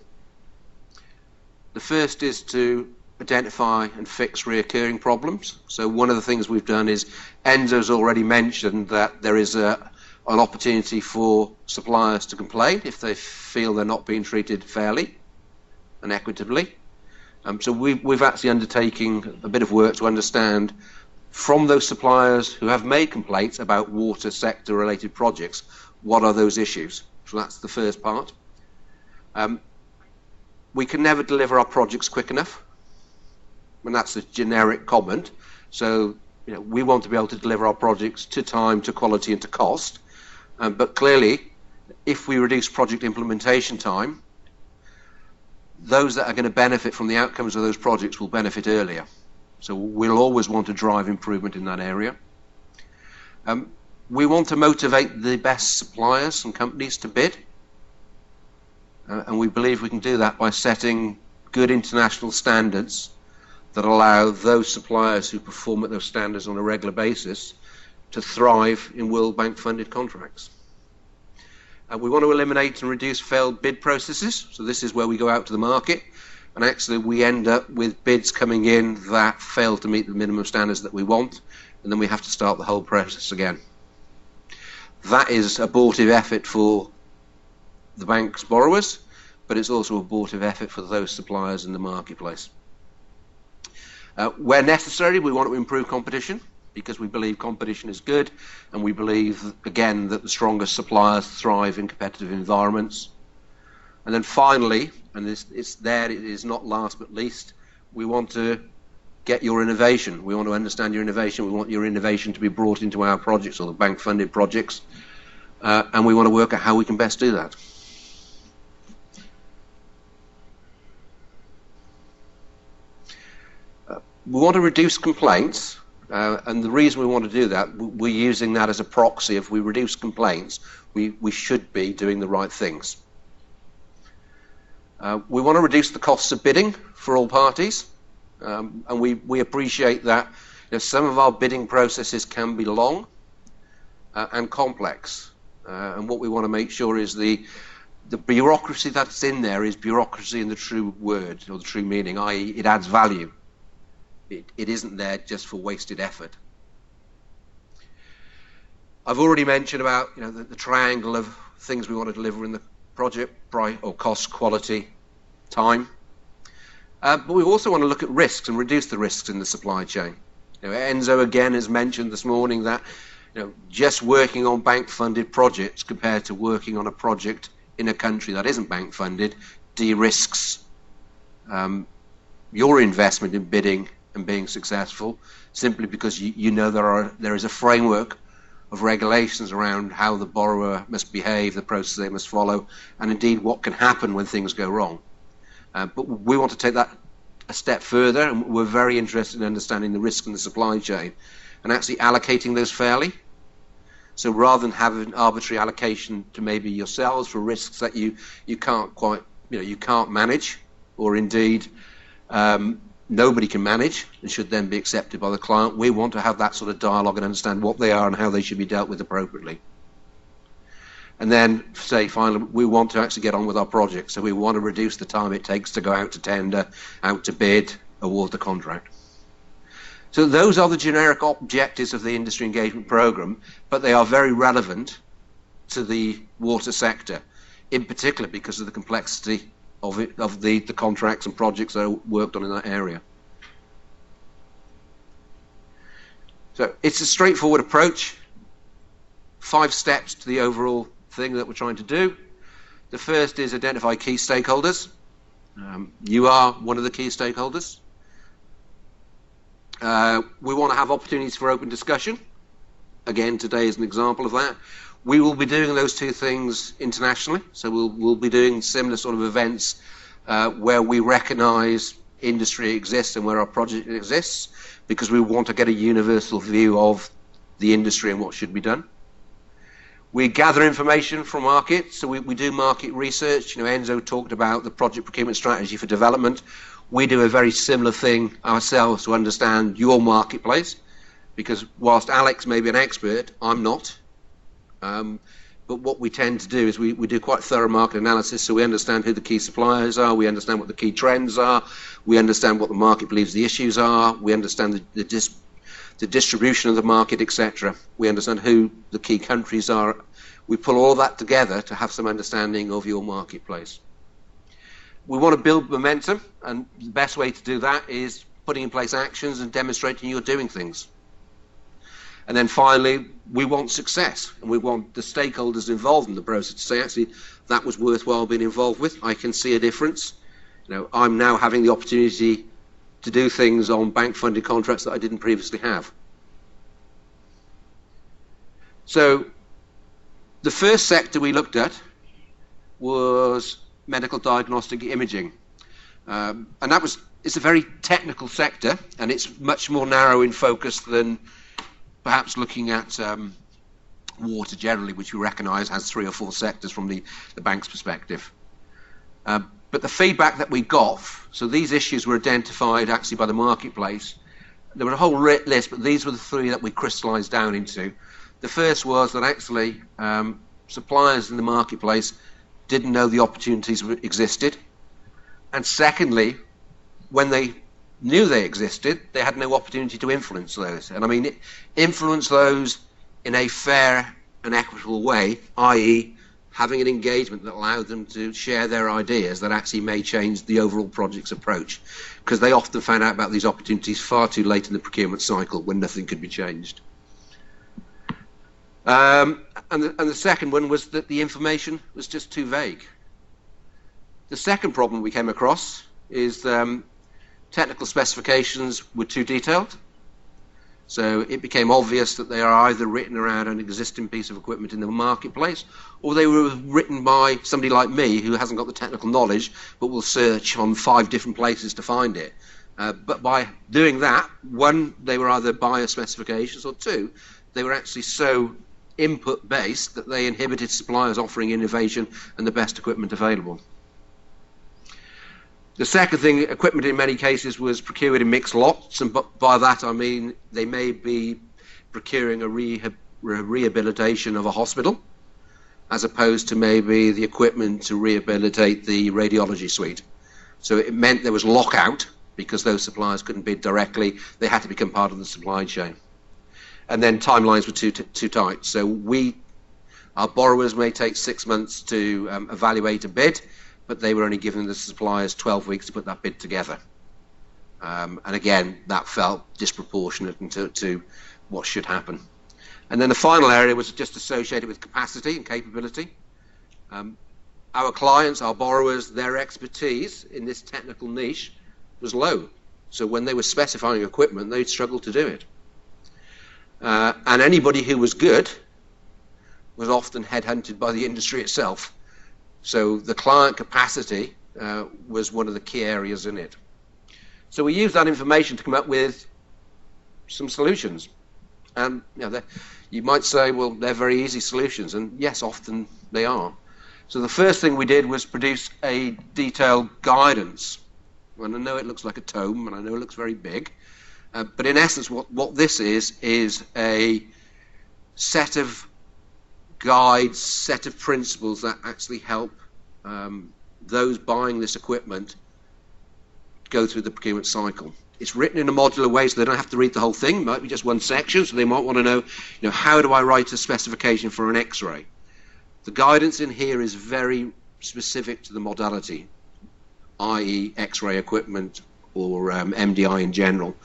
The first is to identify and fix reoccurring problems. So one of the things we've done is, Enzo's already mentioned that there is an opportunity for suppliers to complain if they feel they're not being treated fairly and equitably. So we've actually undertaken a bit of work to understand from those suppliers who have made complaints about water sector related projects, what are those issues? So that's the first part. We can never deliver our projects quick enough, and that's a generic comment. So, you know, we want to be able to deliver our projects to time, to quality, and to cost. But clearly, if we reduce project implementation time, those that are going to benefit from the outcomes of those projects will benefit earlier. So we'll always want to drive improvement in that area. We want to motivate the best suppliers and companies to bid. And we believe we can do that by setting good international standards that allow those suppliers who perform at those standards on a regular basis to thrive in World Bank funded contracts. We want to eliminate and reduce failed bid processes. So this is where we go out to the market and actually we end up with bids coming in that fail to meet the minimum standards that we want, and then we have to start the whole process again. That is abortive effort for the bank's borrowers, but it's also abortive effort for those suppliers in the marketplace. Where necessary, we want to improve competition. because we believe competition is good, and we believe, again, that the strongest suppliers thrive in competitive environments. And then finally, and it is not last but least, we want to get your innovation. We want to understand your innovation. We want your innovation to be brought into our projects, or the bank-funded projects, and we want to work out how we can best do that. We want to reduce complaints, and the reason we want to do that, we're using that as a proxy. If we reduce complaints, we should be doing the right things. We want to reduce the costs of bidding for all parties, and we appreciate that some of our bidding processes can be long and complex, and what we want to make sure is the bureaucracy that's in there is bureaucracy in the true word, or the true meaning, i.e. it adds value. It isn't there just for wasted effort. I've already mentioned about the triangle of things we want to deliver in the project: price, or cost, quality, time. But we also want to look at risks and reduce the risks in the supply chain. Enzo again has mentioned this morning that just working on bank-funded projects compared to working on a project in a country that isn't bank-funded de-risks your investment in bidding and being successful, simply because you know there is a framework of regulations around how the borrower must behave, the process they must follow, and indeed what can happen when things go wrong. But we want to take that a step further, and we're very interested in understanding the risk in the supply chain and actually allocating those fairly. So rather than having an arbitrary allocation to maybe yourselves for risks that you can't quite, you can't manage, or indeed nobody can manage and should then be accepted by the client, we want to have that sort of dialogue and understand what they are and how they should be dealt with appropriately. And then, say, finally, we want to actually get on with our project. So we want to reduce the time it takes to go out to tender, out to bid, award the contract. So those are the generic objectives of the industry engagement program, but they are very relevant to the water sector, in particular because of the complexity of the contracts and projects that are worked on in that area. So it's a straightforward approach. 5 steps to the overall thing that we're trying to do. The first is identify key stakeholders. You are one of the key stakeholders. We want to have opportunities for open discussion. Again, today is an example of that. We will be doing those 2 things internationally, so we'll be doing similar sort of events where we recognise industry exists and where our project exists, because we want to get a universal view of the industry and what should be done. We gather information from markets, so we do market research. Enzo talked about the project procurement strategy for development. We do a very similar thing ourselves to understand your marketplace, because whilst Alex may be an expert, I'm not. But what we tend to do is we do quite thorough market analysis, so we understand who the key suppliers are, we understand what the key trends are, we understand what the market believes the issues are, we understand the distribution of the market, etc. We understand who the key countries are. We pull all that together to have some understanding of your marketplace. We want to build momentum, and the best way to do that is putting in place actions and demonstrating you're doing things. And then finally, we want success, and we want the stakeholders involved in the process to say, actually, that was worthwhile being involved with. I can see a difference. I'm now having the opportunity to do things on bank-funded contracts that I didn't previously have. So the first sector we looked at was medical diagnostic imaging, and it's a very technical sector, and it's much more narrow in focus than perhaps looking at water generally, which we recognise has 3 or 4 sectors from the bank's perspective. But the feedback that we got, so these issues were identified actually by the marketplace. There was a whole list, but these were the 3 that we crystallised down into. The first was that actually suppliers in the marketplace didn't know the opportunities existed. And secondly, when they knew they existed, they had no opportunity to influence those. And I mean, influence those in a fair and equitable way, i.e. having an engagement that allowed them to share their ideas that actually may change the overall project's approach, because they often found out about these opportunities far too late in the procurement cycle when nothing could be changed. And the second one was that the information was just too vague. The second problem we came across is technical specifications were too detailed. So it became obvious that they are either written around an existing piece of equipment in the marketplace, or they were written by somebody like me who hasn't got the technical knowledge but will search on 5 different places to find it. But by doing that, one, they were either buyer specifications, or two, they were actually so input based that they inhibited suppliers offering innovation and the best equipment available. The second thing, equipment in many cases was procured in mixed lots, and by that I mean they may be procuring a rehabilitation of a hospital as opposed to maybe the equipment to rehabilitate the radiology suite. So it meant there was lockout because those suppliers couldn't bid directly. They had to become part of the supply chain. And then timelines were too tight. So our borrowers may take 6 months to evaluate a bid, but they were only giving the suppliers 12 weeks to put that bid together. And again, that felt disproportionate to what should happen. And then the final area was just associated with capacity and capability. Our clients, our borrowers, their expertise in this technical niche was low. So when they were specifying equipment, they'd struggle to do it. And anybody who was good was often headhunted by the industry itself. So the client capacity was one of the key areas in it. So we used that information to come up with some solutions. And you might say, well, they're very easy solutions, and yes, often they are. So the first thing we did was produce a detailed guidance. And I know it looks like a tome, and I know it looks very big, but in essence, what this is a set of guides, set of principles that actually help those buying this equipment go through the procurement cycle. It's written in a modular way, so they don't have to read the whole thing. It might be just one section, so they might want to know, how do I write a specification for an X-ray? The guidance in here is very specific to the modality, i.e. X-ray equipment or MDI in general.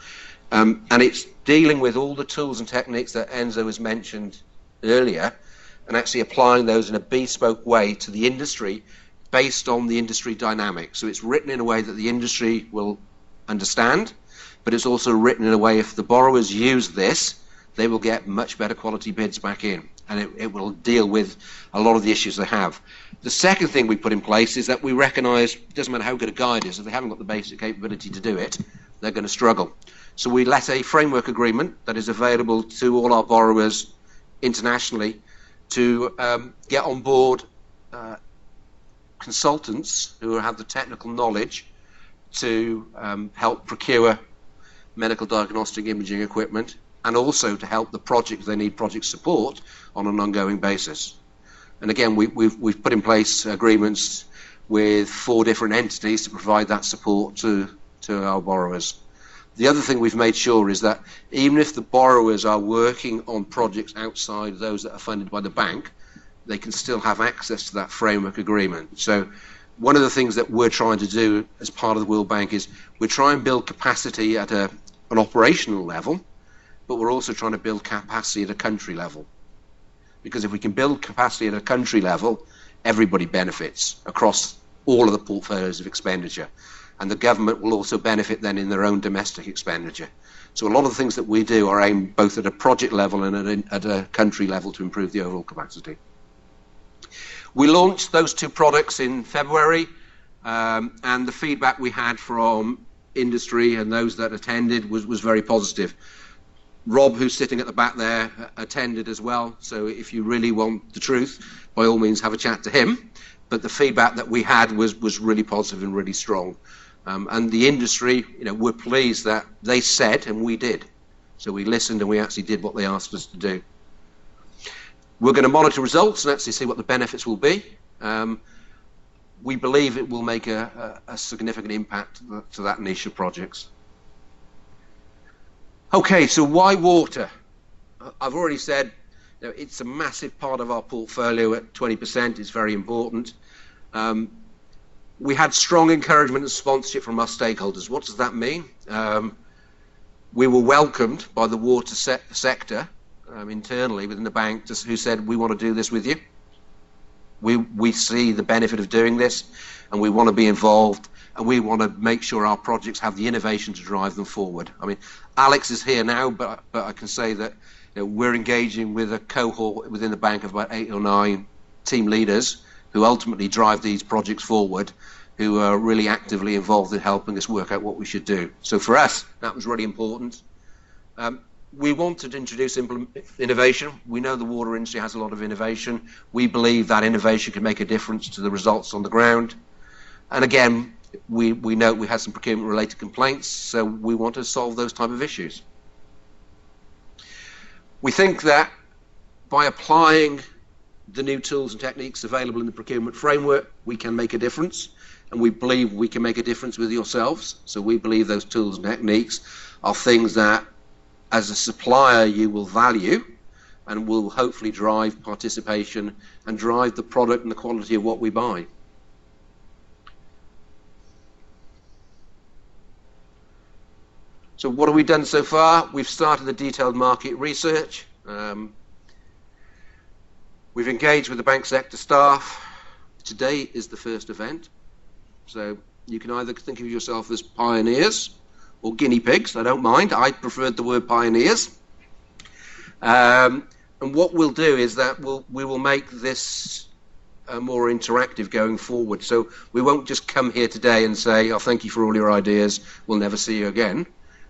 And it's dealing with all the tools and techniques that Enzo has mentioned earlier, and actually applying those in a bespoke way to the industry based on the industry dynamics. So it's written in a way that the industry will understand, but it's also written in a way if the borrowers use this, they will get much better quality bids back in, and it will deal with a lot of the issues they have. The second thing we put in place is that we recognize it doesn't matter how good a guide is, if they haven't got the basic capability to do it, they're going to struggle. So we let a framework agreement that is available to all our borrowers internationally to get on board consultants who have the technical knowledge to help procure medical diagnostic imaging equipment, and also to help the project if they need project support on an ongoing basis. And again, we've put in place agreements with 4 different entities to provide that support to our borrowers. The other thing we've made sure is that even if the borrowers are working on projects outside those that are funded by the bank, they can still have access to that framework agreement. So one of the things that we're trying to do as part of the World Bank is we're trying to build capacity at an operational level, but we're also trying to build capacity at a country level. Because if we can build capacity at a country level, everybody benefits across all of the portfolios of expenditure. And the government will also benefit then in their own domestic expenditure. So a lot of the things that we do are aimed both at a project level and at a country level to improve the overall capacity. We launched those 2 products in February, and the feedback we had from industry and those that attended was very positive. Rob, who's sitting at the back there, attended as well, so if you really want the truth, by all means have a chat to him. But the feedback that we had was really positive and really strong. And the industry, we're pleased that they said and we did. So we listened and we actually did what they asked us to do. We're going to monitor results and actually see what the benefits will be. We believe it will make a significant impact to that niche of projects. Okay, so why water? I've already said You know, it's a massive part of our portfolio at 20%. It's very important. We had strong encouragement and sponsorship from our stakeholders. What does that mean? We were welcomed by the water sector internally within the bank, who said, we want to do this with you. We see the benefit of doing this, and we want to be involved, and we want to make sure our projects have the innovation to drive them forward. I mean, Alex is here now, but I can say that, you know, we're engaging with a cohort within the bank of about 8 or 9 team leaders who ultimately drive these projects forward, who are really actively involved in helping us work out what we should do. So for us, that was really important. We wanted to introduce innovation. We know the water industry has a lot of innovation. We believe that innovation can make a difference to the results on the ground. And again, we know we had some procurement-related complaints, so we want to solve those type of issues. We think that by applying the new tools and techniques available in the procurement framework, we can make a difference, and we believe we can make a difference with yourselves. So we believe those tools and techniques are things that, as a supplier, you will value and will hopefully drive participation and drive the product and the quality of what we buy. So what have we done so far? We've started the detailed market research. We've engaged with the bank sector staff. Today is the first event. So you can either think of yourself as pioneers or guinea pigs. I don't mind. I preferred the word pioneers. And what we'll do is that we will make this more interactive going forward. So we won't just come here today and say, oh, thank you for all your ideas, we'll never see you again.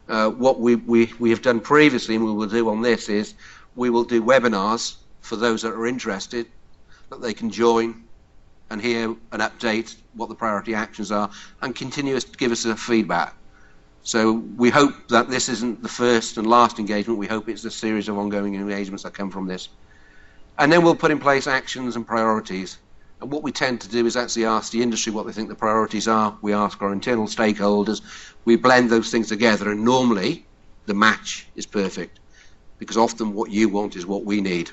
What we have done previously, and we will do on this, is we will do webinars for those that are interested, that they can join and hear an update, what the priority actions are, and continue to give us a feedback. So we hope that this isn't the first and last engagement. We hope it's a series of ongoing engagements that come from this. And then we'll put in place actions and priorities. And what we tend to do is actually ask the industry what they think the priorities are. We ask our internal stakeholders. We blend those things together, and normally the match is perfect, because often what you want is what we need.